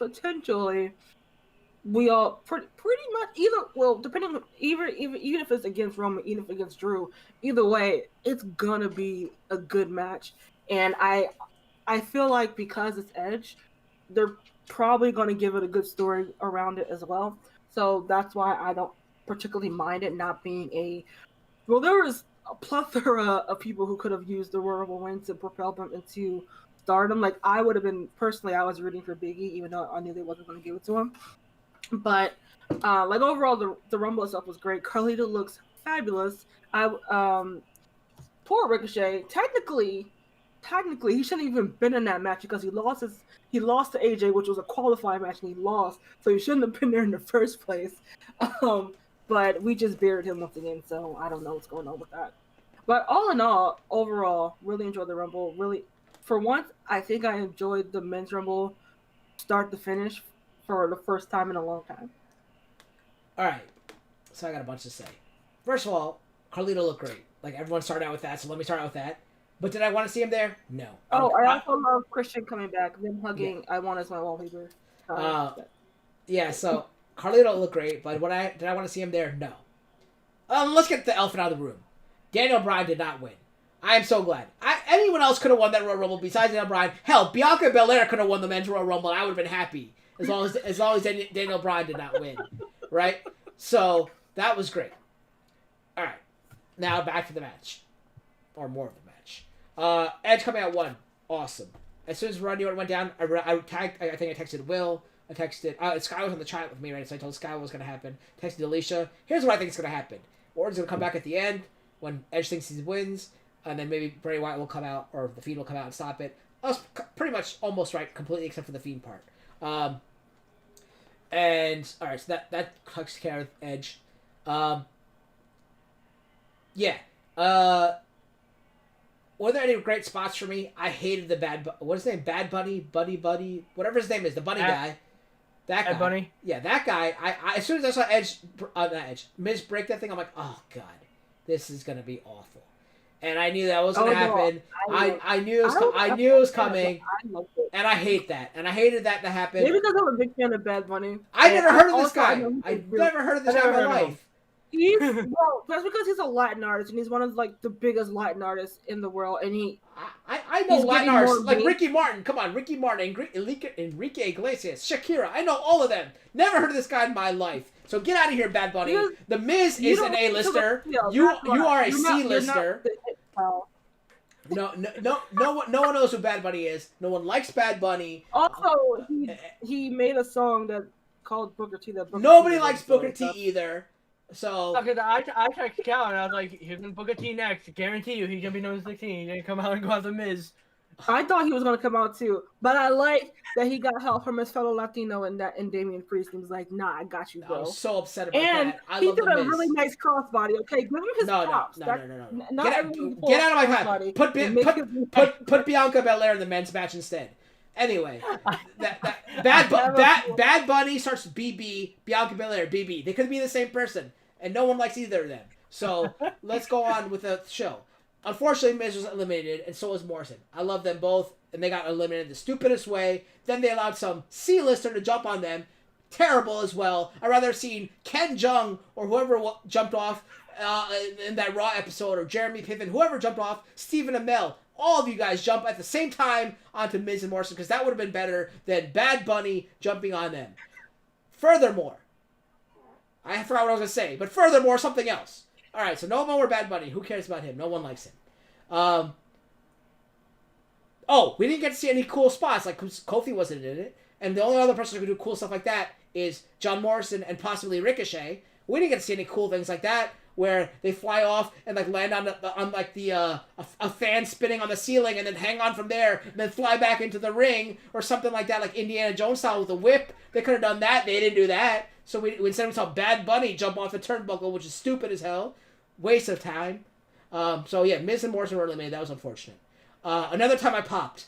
we all pretty much depending on even if it's against Roman, even if it's against Drew, either way, it's gonna be a good match. And I feel like because it's Edge, they're probably gonna give it a good story around it as well. So that's why I don't particularly mind it not being there was a plethora of people who could have used the Royal Rumble win to propel them into stardom. Like, I would have been, personally, I was rooting for Big E, even though I knew they wasn't going to give it to him. But, overall, the Rumble itself was great. Carlito looks fabulous. Poor Ricochet, technically, he shouldn't even been in that match because he lost to AJ, which was a qualifying match, and he lost. So he shouldn't have been there in the first place. But we just buried him once again, so I don't know what's going on with that. But all in all, overall, really enjoyed the Rumble. Really for once, I think I enjoyed the men's rumble start to finish for the first time in a long time. All right, so I got a bunch to say. First of all, Carlito looked great. Like, everyone started out with that, so let me start out with that. But did I want to see him there? No. Oh, I also love Christian coming back. Them hugging. Yeah. I want as my wallpaper. Yeah. So Carlito looked great, but did I want to see him there? No. Let's get the elephant out of the room. Daniel Bryan did not win. I am so glad. Anyone else could have won that Royal Rumble besides Daniel Bryan. Hell, Bianca Belair could have won the men's Royal Rumble. And I would have been happy as long as Daniel Bryan did not win, right? So that was great. All right, now back to the match, or more of the match. Edge coming out 1, awesome. As soon as Randy Orton went down, I think I texted Will. I texted Skye was on the chat with me, right? So I told Skye what was gonna happen. Texted Alicia. Here's what I think is gonna happen. Orton's gonna come back at the end when Edge thinks he wins. And then maybe Bray Wyatt will come out, or the Fiend will come out and stop it. I was pretty much almost right, completely except for the Fiend part. And all right, so that takes care of Edge. Yeah. Were there any great spots for me? I hated the what is his name? Bad Bunny, Buddy, whatever his name is, the bunny guy. That guy. Bad Bunny. Yeah, that guy. I as soon as I saw Miz break that thing, I'm like, oh god, this is gonna be awful. And I knew that was going to happen. I knew it was coming. And I hate that. And I hated that to happen. Maybe because I'm a big fan of Bad Bunny. I never heard of this guy. I never heard of this guy in my life. That's because he's a Latin artist, and he's one of like the biggest Latin artists in the world. And I know Latin artists like Ricky Martin. Come on, Ricky Martin, Enrique Iglesias, Shakira. I know all of them. Never heard of this guy in my life. So get out of here, Bad Bunny. The Miz is an A-lister. You are a C-lister. No one knows who Bad Bunny is. No one likes Bad Bunny. Also, he made a song that called Booker T. Nobody likes Booker T either. So okay, I checked Cal and I was like, he's gonna Booker T next. Guarantee you, he's gonna be known as 16. He's gonna come out and go out the Miz. I thought he was gonna come out too, but I like that he got help from his fellow Latino and Damian Priest. He was like, "Nah, I got you, bro." I was so upset about that. He did a really nice crossbody. Okay, give him his props. No. Get out of my path. Put Bianca Belair in the men's match instead. Anyway, Bad Bunny starts BB, Bianca Belair BB. They could be the same person, and no one likes either of them. So let's go on with the show. Unfortunately, Miz was eliminated, and so was Morrison. I love them both, and they got eliminated the stupidest way. Then they allowed some C-lister to jump on them. Terrible as well. I'd rather have seen Ken Jeong or whoever jumped off in that Raw episode, or Jeremy Piven, whoever jumped off, Stephen Amell. All of you guys jump at the same time onto Miz and Morrison, because that would have been better than Bad Bunny jumping on them. Furthermore, I forgot what I was going to say, but furthermore, something else. All right, so no more Bad Bunny. Who cares about him? No one likes him. We didn't get to see any cool spots. Like, Kofi wasn't in it. And the only other person who could do cool stuff like that is John Morrison and possibly Ricochet. We didn't get to see any cool things like that, where they fly off and like land on a fan spinning on the ceiling and then hang on from there and then fly back into the ring or something like that, like Indiana Jones style with a whip. They could have done that. They didn't do that. So we instead we saw Bad Bunny jump off the turnbuckle, which is stupid as hell. Waste of time. So yeah, Miz and Morrison were eliminated. That was unfortunate. Another time I popped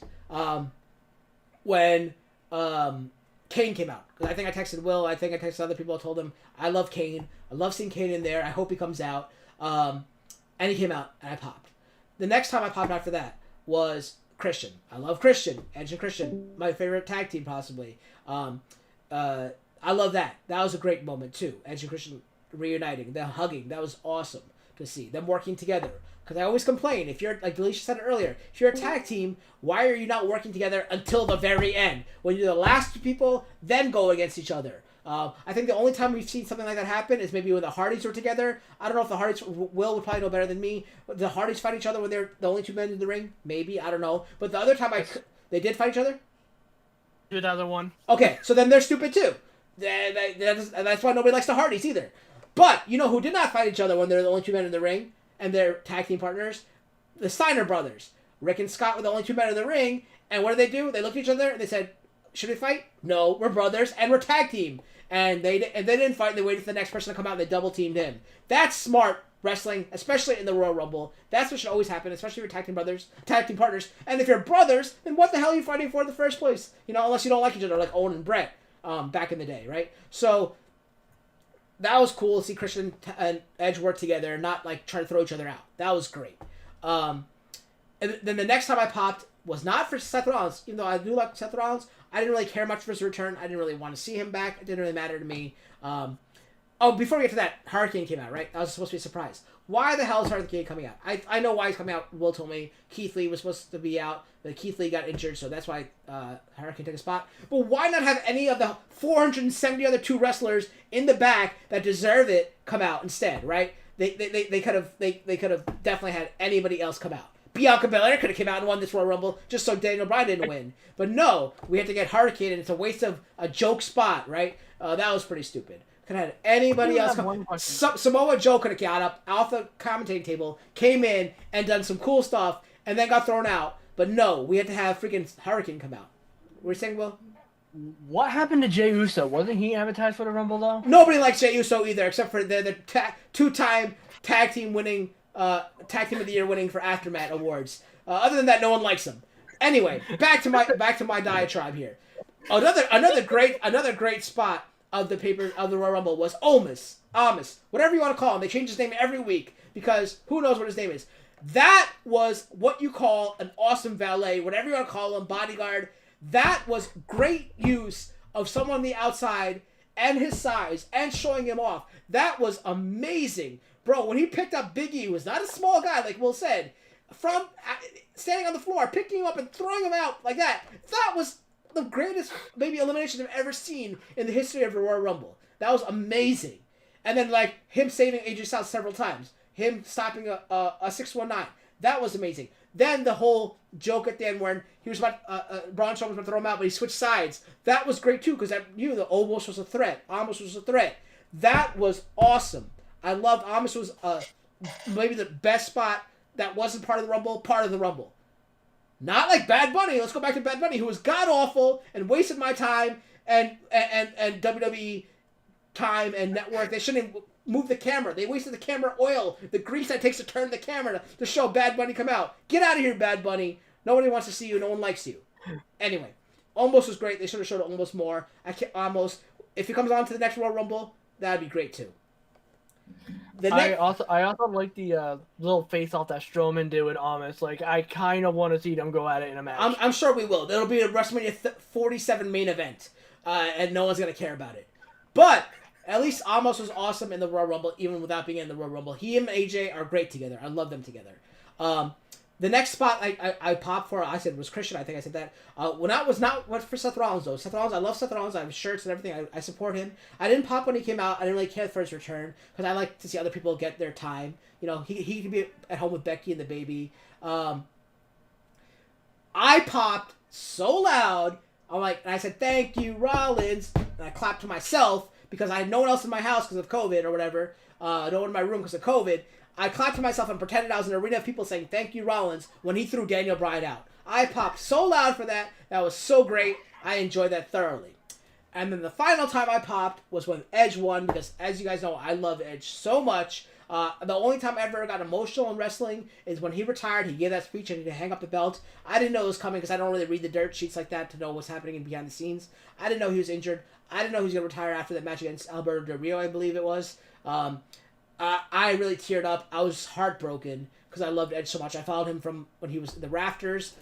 when Kane came out. I think I texted Will. I think I texted other people. I told them I love Kane. I love seeing Kane in there. I hope he comes out. And he came out, and I popped. The next time I popped after that was Christian. I love Christian. Edge and Christian. My favorite tag team, possibly. I love that. That was a great moment, too. Edge and Christian reuniting. Them hugging. That was awesome to see. Them working together. Because I always complain, if you're, like Delisha said it earlier, if you're a tag team, why are you not working together until the very end? When you're the last two people, then go against each other. I think the only time we've seen something like that happen is maybe when the Hardys were together. I don't know if the Hardys, Will would probably know better than me. The Hardys fight each other when they're the only two men in the ring? Maybe, I don't know. But the other time they did fight each other? 2001. Okay, so then they're stupid too. That's why nobody likes the Hardys either. But, you know who did not fight each other when they're the only two men in the ring? And their tag team partners, the Steiner brothers. Rick and Scott were the only two men in the ring, and what did they do? They looked at each other and they said, should we fight? No, we're brothers and we're tag team. and they didn't fight. They waited for the next person to come out, and they double teamed him. That's smart wrestling, especially in the Royal Rumble. That's what should always happen, especially if you're tag team partners. And if you're brothers, then what the hell are you fighting for in the first place? Unless you don't like each other, like Owen and Brett back in the day, right? So that was cool to see Christian and Edge work together and not like try to throw each other out. That was great. And then the next time I popped was not for Seth Rollins, even though I do like Seth Rollins. I didn't really care much for his return. I didn't really want to see him back. It didn't really matter to me. Before we get to that, Hurricane came out, right? That was supposed to be a surprise. Why the hell is Hurricane coming out? I know why he's coming out. Will told me Keith Lee was supposed to be out, but Keith Lee got injured, so that's why Hurricane took a spot. But why not have any of the 470 other 2 wrestlers in the back that deserve it come out instead, right? They could have definitely had anybody else come out. Bianca Belair could have came out and won this Royal Rumble just so Daniel Bryan didn't win. But no, we had to get Hurricane, and it's a waste of a joke spot, right? That was pretty stupid. Could have had anybody else come. Samoa Joe could have got up off the commentating table, came in, and done some cool stuff, and then got thrown out. But no, we had to have freaking Hurricane come out. What were you saying, Will? What happened to Jey Uso? Wasn't he advertised for the Rumble, though? Nobody likes Jey Uso either, except for the 2-time tag team winning, tag team of the year winning for AfterMat awards. Other than that, no one likes him. Anyway, back to my diatribe here. Another great spot of the Royal Rumble was Amos, whatever you want to call him. They change his name every week because who knows what his name is. That was what you call an awesome valet, whatever you want to call him, bodyguard. That was great use of someone on the outside and his size and showing him off. That was amazing. Bro, when he picked up Big E, who was not a small guy, like Will said, from standing on the floor, picking him up and throwing him out like that, that was the greatest maybe elimination I've ever seen in the history of the Royal Rumble. That was amazing. And then like him saving AJ Styles several times, him stopping a 619, that was amazing. Then the whole joke at the end when he was about Braun Strowman was about to throw him out, but he switched sides. That was great too because that the almost was a threat. Almost was a threat. That was awesome. I loved Almost was maybe the best spot that wasn't part of the Rumble. Not like Bad Bunny. Let's go back to Bad Bunny, who was god awful and wasted my time and WWE time and network. They shouldn't have moved the camera. They wasted the camera oil, the grease that takes to turn the camera to show Bad Bunny come out. Get out of here, Bad Bunny. Nobody wants to see you. No one likes you. Anyway, Almost was great. They should have showed Almost more. Almost. If he comes on to the next Royal Rumble, that'd be great too. I also like the little face off that Strowman did with Amos. Like I kind of want to see them go at it in a match. I'm sure we will. It'll be a WrestleMania 47 main event, and no one's gonna care about it. But at least Amos was awesome in the Royal Rumble, even without being in the Royal Rumble. He and AJ are great together. I love them together. The next spot I popped for, I said was Christian. I think I said that. When I was not what for Seth Rollins though. Seth Rollins, I love Seth Rollins. I have shirts and everything. I support him. I didn't pop when he came out. I didn't really care for his return because I like to see other people get their time. He could be at home with Becky and the baby. I popped so loud. And I said thank you Rollins, and I clapped to myself because I had no one else in my house because of COVID or whatever. No one in my room because of COVID. I clapped to myself and pretended I was in an arena of people saying, thank you, Rollins, when he threw Daniel Bryan out. I popped so loud for that. That was so great. I enjoyed that thoroughly. And then the final time I popped was when Edge won, because as you guys know, I love Edge so much. The only time I ever got emotional in wrestling is when he retired. He gave that speech and he hang up the belt. I didn't know it was coming because I don't really read the dirt sheets like that to know what's happening behind the scenes. I didn't know he was injured. I didn't know he was going to retire after that match against Alberto Del Rio, I believe it was. I really teared up. I was heartbroken because I loved Edge so much. I followed him from when he was in the rafters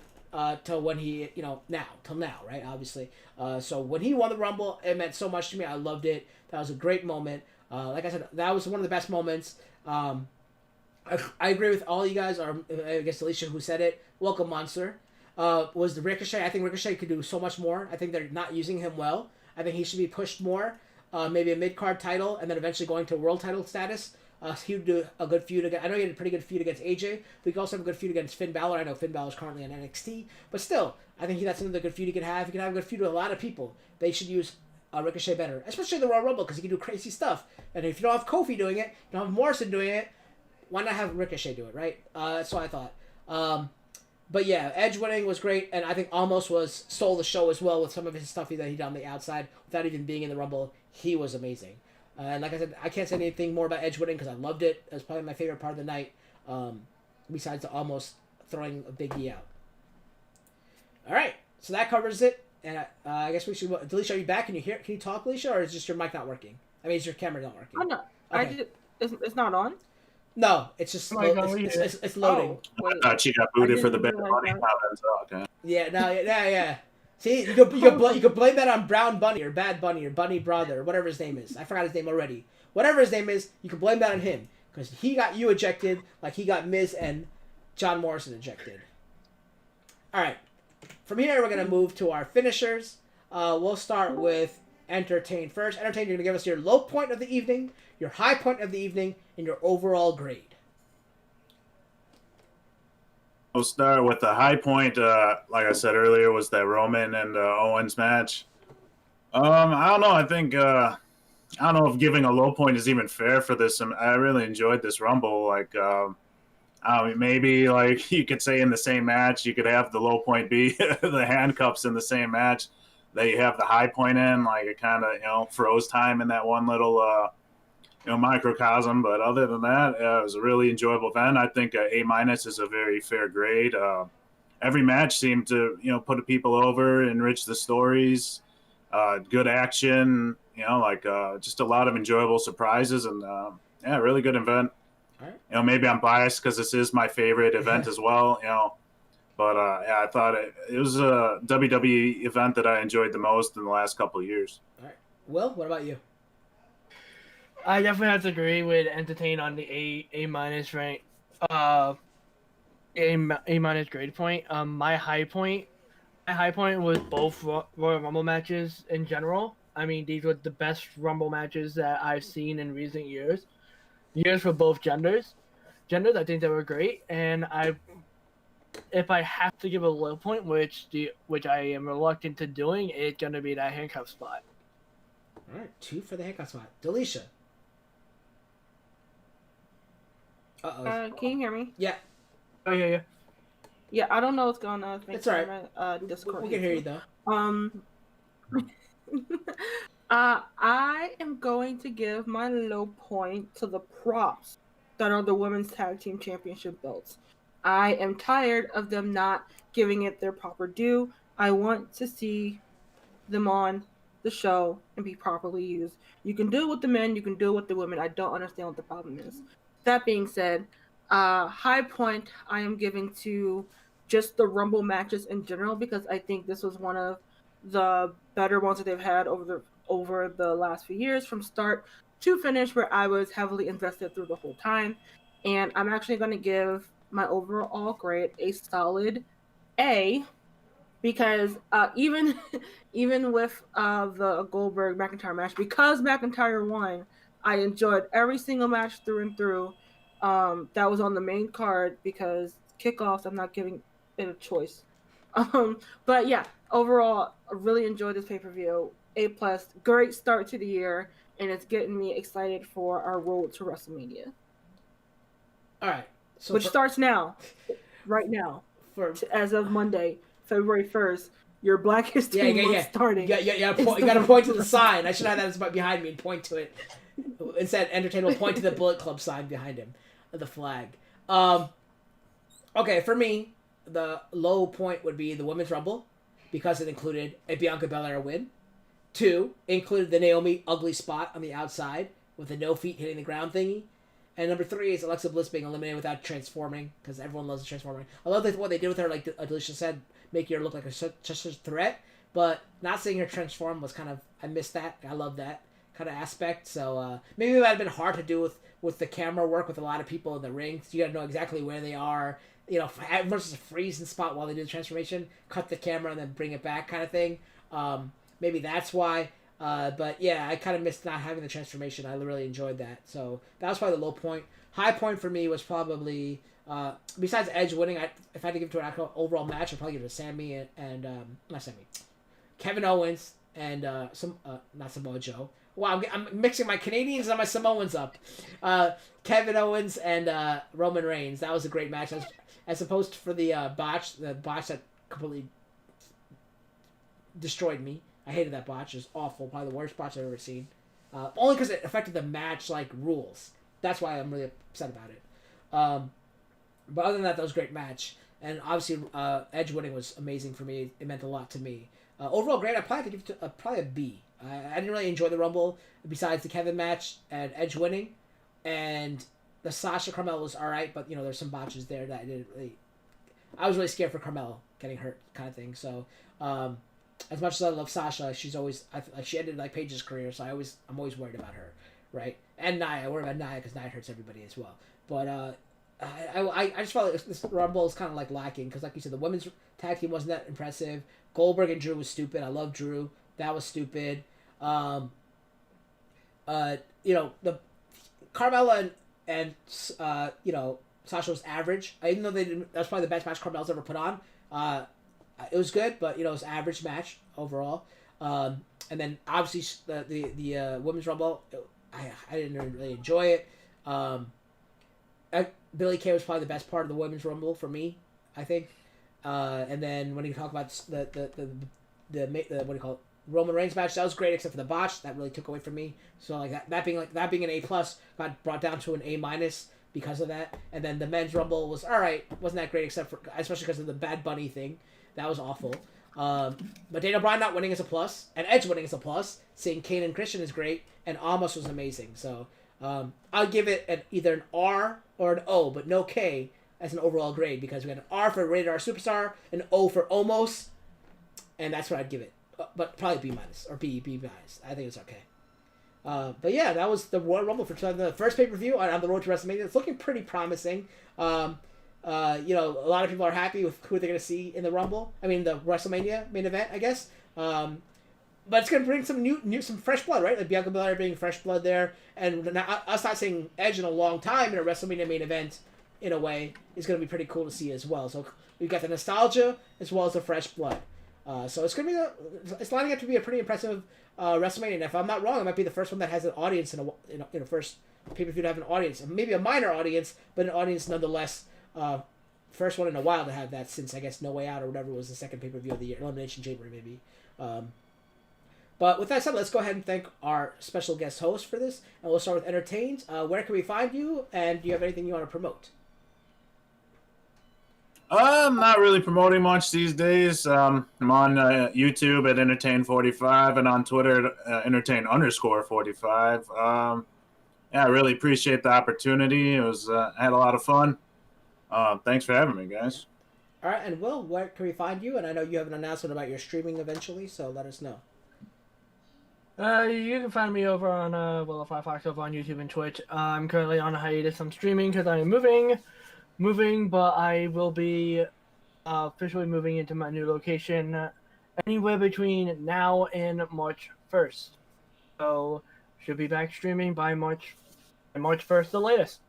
till when he, till now, right? Obviously. So when he won the Rumble, it meant so much to me. I loved it. That was a great moment. Like I said, that was one of the best moments. I agree with all you guys, or I guess Alicia who said it. Welcome, Monster. Was the Ricochet. I think Ricochet could do so much more. I think they're not using him well. I think he should be pushed more. Maybe a mid-card title, and then eventually going to a world title status. He would do a good feud against. I know he had a pretty good feud against AJ, but he could also have a good feud against Finn Balor. I know Finn Balor is currently in NXT, but still, I think that's another good feud he could have. He can have a good feud with a lot of people. They should use Ricochet better, especially the Royal Rumble, because he can do crazy stuff. And if you don't have Kofi doing it, you don't have Morrison doing it, why not have Ricochet do it, right? That's what I thought. But yeah, Edge winning was great, and I think Almost stole the show as well with some of his stuff that he did on the outside without even being in the Rumble. he was amazing. And like I said, I can't say anything more about Edge winning because I loved it. It was probably my favorite part of the night, besides the almost throwing a Big E out. All right, so that covers it. And I guess we should. Delisha, are you back? Can you talk, Delisha, or is just your mic not working? I mean, is your camera not working? Oh no, Okay. it's not on. No, it's just Oh my God, it's loading. Oh, wait. I thought she got booted for the didn't bad realize bunny that. comment. Okay. Yeah. See, you could blame that on Brown Bunny or Bad Bunny or Bunny Brother or whatever his name is. I forgot his name already. Whatever his name is, you can blame that on him because he got you ejected like he got Miz and John Morrison ejected. All right, from here we're gonna move to our finishers. We'll start with Entertain first. Entertain, you're gonna give us your low point of the evening, your high point of the evening, and your overall grade. We'll start with the high point. Like I said earlier, was that Roman and Owens match. I don't know. I think I don't know if giving a low point is even fair for this. I really enjoyed this Rumble. Like, maybe like you could say in the same match, you could have the low point be the handcuffs in the same match that you have the high point in. Like it kind of froze time in that one little microcosm. But other than that, it was a really enjoyable event. I think A- is a very fair grade. Every match seemed to put people over, enrich the stories, good action. Just a lot of enjoyable surprises, and really good event. All right. Maybe I'm biased because this is my favorite event as well. But I thought it was a WWE event that I enjoyed the most in the last couple of years. All right. Will, what about you? I definitely have to agree with Entertain on the A minus rank, A minus grade point. My high point was both Royal Rumble matches in general. I mean, these were the best Rumble matches that I've seen in recent years. Years for both genders. I think they were great, and if I have to give a low point, which I am reluctant to doing, it's gonna be that handcuff spot. All right, 2 for the handcuff spot. Delisha. Can you hear me? Yeah. Oh yeah. Yeah, I don't know what's going on. It's all right. Discord. We can hear you though. I am going to give my low point to the props that are the women's tag team championship belts. I am tired of them not giving it their proper due. I want to see them on the show and be properly used. You can do it with the men, you can do it with the women. I don't understand what the problem is. That being said, high point I am giving to just the Rumble matches in general because I think this was one of the better ones that they've had over the last few years from start to finish, where I was heavily invested through the whole time. And I'm actually going to give my overall grade a solid A because even with the Goldberg McIntyre match, because McIntyre won, I enjoyed every single match through and through. That was on the main card because kickoffs, I'm not giving it a choice. But yeah, overall, I really enjoyed this pay-per-view. A+, great start to the year, and it's getting me excited for our road to WrestleMania. All right. So Which starts now, right now, as of Monday, February 1st. Your Black History Month starting. You got to point to the sign. I should have that behind me and point to it. Instead, Entertainer will point to the Bullet Club sign behind him, the flag. Okay, for me, the low point would be the Women's Rumble because it included a Bianca Belair win. 2, included the Naomi ugly spot on the outside with the no feet hitting the ground thingy. And number 3 is Alexa Bliss being eliminated without transforming because everyone loves the transforming. I love what they did with her, like Alicia said, making her look like just a threat. But not seeing her transform was kind of, I missed that. I love that kind of aspect. So maybe it might have been hard to do with the camera work with a lot of people in the ring. So you got to know exactly where they are. Versus a freezing spot while they do the transformation, cut the camera and then bring it back kind of thing. Maybe that's why. But yeah, I kind of missed not having the transformation. I really enjoyed that. So that was probably the low point. High point for me was probably, besides Edge winning, if I had to give it to an actual overall match, I'd probably give it to Sammy and not Sammy, Kevin Owens and not Samoa Joe. Wow, I'm mixing my Canadians and my Samoans up. Kevin Owens and Roman Reigns. That was a great match. As opposed for the botch that completely destroyed me. I hated that botch. It was awful. Probably the worst botch I've ever seen. only because it affected the match like rules. That's why I'm really upset about it. But other than that was a great match, and obviously Edge winning was amazing for me. It meant a lot to me. Overall, great. I probably have to give it probably a B. I didn't really enjoy the Rumble besides the Kevin match and Edge winning, and the Sasha Carmella was all right, but there's some botches there that I didn't really. I was really scared for Carmella getting hurt, kind of thing. So, as much as I love Sasha, she's always she ended like Paige's career, so I'm always worried about her, right? And Nia, I worry about Nia because Nia hurts everybody as well. But I just felt like this Rumble is kind of like lacking because, like you said, the women's tag team wasn't that impressive. Goldberg and Drew was stupid. I love Drew. That was stupid. The Carmella and Sasha was average. Even though that was probably the best match Carmella's ever put on. It was good, but it was an average match overall. And then obviously the women's Rumble, I didn't really enjoy it. Billie Kay was probably the best part of the women's Rumble for me, I think. And then when you talk about the what do you call it, Roman Reigns match, that was great except for the botch. That really took away from me. So that being an A+ got brought down to an A- because of that. And then the men's Rumble was all right, wasn't that great especially because of the Bad Bunny thing. That was awful. But Daniel Bryan not winning is a plus, and Edge winning is a plus. Seeing Kane and Christian is great, and Almost was amazing. So I'll give it either an R or an O, but no K as an overall grade because we had an R for Rated R Superstar, an O for Almost, and that's what I'd give it. But probably B- or B-. I think it's okay. But yeah, that was the Royal Rumble for the first pay-per-view on the road to WrestleMania. It's looking pretty promising. A lot of people are happy with who they're going to see in the Rumble. I mean, the WrestleMania main event, I guess. But it's going to bring some some fresh blood, right? Like Bianca Belair being fresh blood there, and us not seeing Edge in a long time in a WrestleMania main event, in a way, is going to be pretty cool to see as well. So we've got the nostalgia as well as the fresh blood. So it's going to be it's lining up to be a pretty impressive WrestleMania. And if I'm not wrong, it might be the first one that has an audience in a first pay-per-view to have an audience, maybe a minor audience, but an audience nonetheless. First one in a while to have that since I guess No Way Out or whatever was the second pay-per-view of the year, Elimination Chamber maybe. But with that said, let's go ahead and thank our special guest host for this, and we'll start with Entertained. Where can we find you, and do you have anything you want to promote? I'm not really promoting much these days. I'm on YouTube at Entertain45 and on Twitter at Entertain_45. I really appreciate the opportunity. I had a lot of fun. Thanks for having me, guys. All right, and Will, where can we find you? And I know you have an announcement about your streaming eventually, so let us know. You can find me over on Firefox over on YouTube and Twitch. I'm currently on a hiatus. I'm streaming because I am moving, but I will be officially moving into my new location anywhere between now and March 1st. So should be back streaming by March 1st, the latest.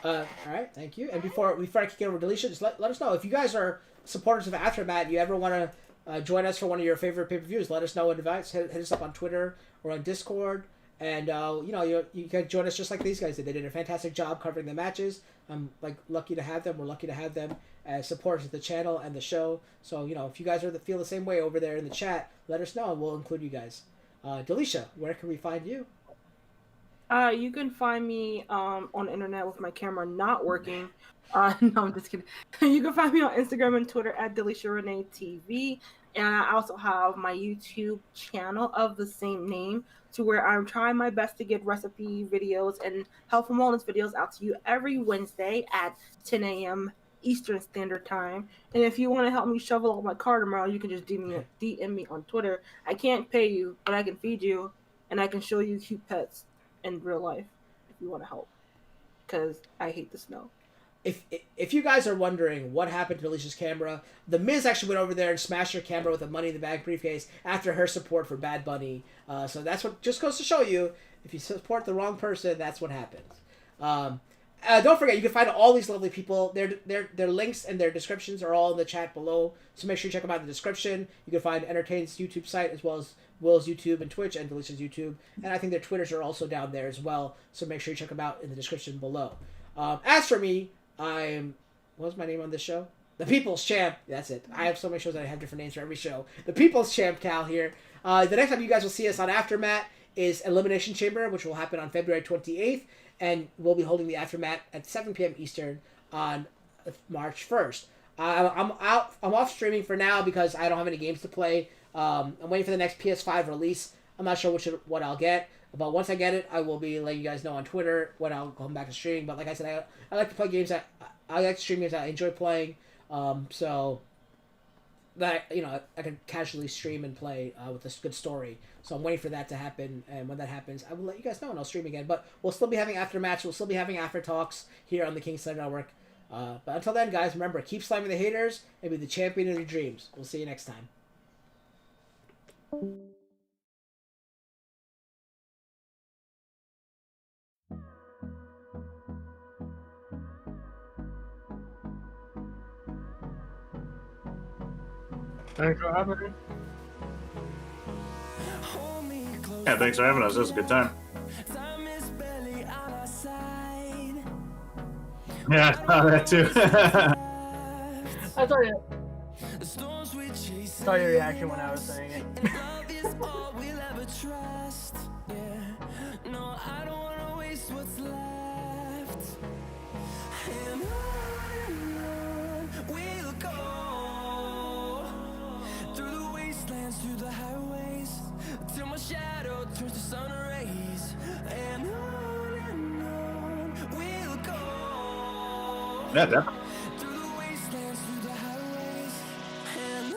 All right, thank you. And before I kick it over to Alicia, just let us know if you guys are supporters of AfterMat. You ever want to join us for one of your favorite pay-per-views? Let us know in advance. Hit us up on Twitter or on Discord, and you can join us just like these guys did. They did a fantastic job covering the matches. I'm lucky to have them. We're lucky to have them as supporters of the channel and the show. So if you guys feel the same way over there in the chat, let us know and we'll include you guys. Delisha, where can we find you? You can find me on the internet with my camera not working. No, I'm just kidding. You can find me on Instagram and Twitter at DelishaReneeTV. And I also have my YouTube channel of the same name, to where I'm trying my best to get recipe videos and health and wellness videos out to you every Wednesday at 10 a.m. Eastern Standard Time. And if you want to help me shovel out my car tomorrow, you can just DM me on Twitter. I can't pay you, but I can feed you, and I can show you cute pets in real life if you want to help, because I hate the snow. If you guys are wondering what happened to Alicia's camera, The Miz actually went over there and smashed her camera with a Money in the Bank briefcase after her support for Bad Bunny. So that's what just goes to show you, if you support the wrong person, that's what happens. Don't forget, you can find all these lovely people. Their links and their descriptions are all in the chat below, so make sure you check them out in the description. You can find Entertain's YouTube site as well as Will's YouTube and Twitch and Delicia's YouTube. And I think their Twitters are also down there as well, so make sure you check them out in the description below. As for me, I'm... What's my name on this show? The People's Champ. That's it. I have so many shows that I have different names for every show. The People's Champ Cal here. The next time you guys will see us on AfterMat is Elimination Chamber, which will happen on February 28th, and we'll be holding the AfterMat at 7 p.m. Eastern on March 1st. I'm off streaming for now because I don't have any games to play. I'm waiting for the next PS5 release. I'm not sure what I'll get, but once I get it, I will be letting you guys know on Twitter when I'll come back to streaming. But like I said, I like to play games I like to stream games I enjoy playing. So that I can casually stream and play with a good story. So I'm waiting for that to happen, and when that happens, I will let you guys know and I'll stream again. But we'll still be having aftermatch. We'll still be having after talks here on the Kingslayer Network. But until then, guys, remember, keep slamming the haters and be the champion of your dreams. We'll see you next time. Thanks for having me. Yeah, thanks for having us. This was a good time. Yeah, that too. I saw your reaction when I was saying it. Through the highways till my shadow turns to sun rays, and on we'll go. Yeah, definitely. Through the wastelands, through the highways, and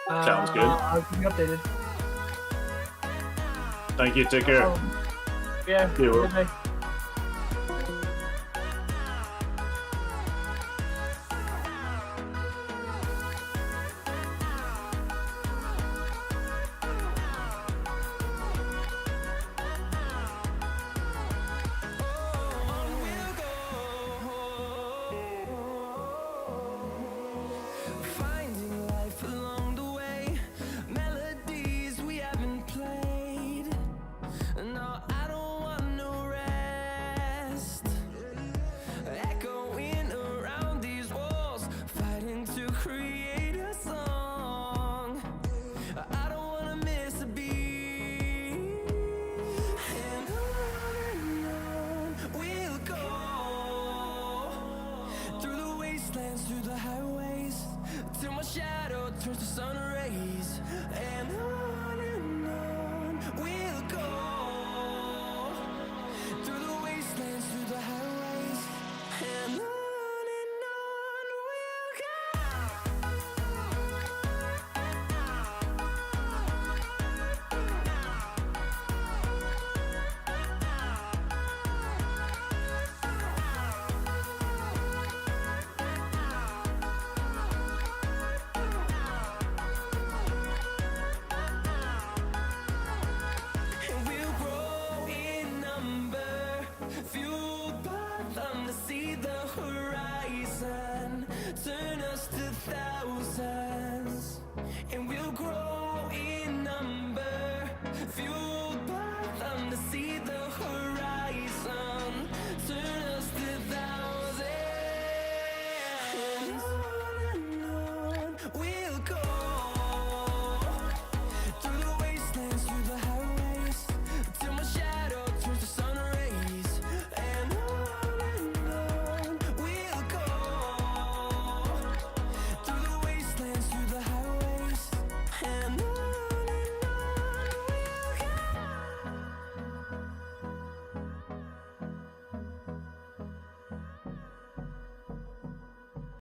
on Sounds good. I'll keep you updated. Thank you. Take care. Yeah. You. Good night.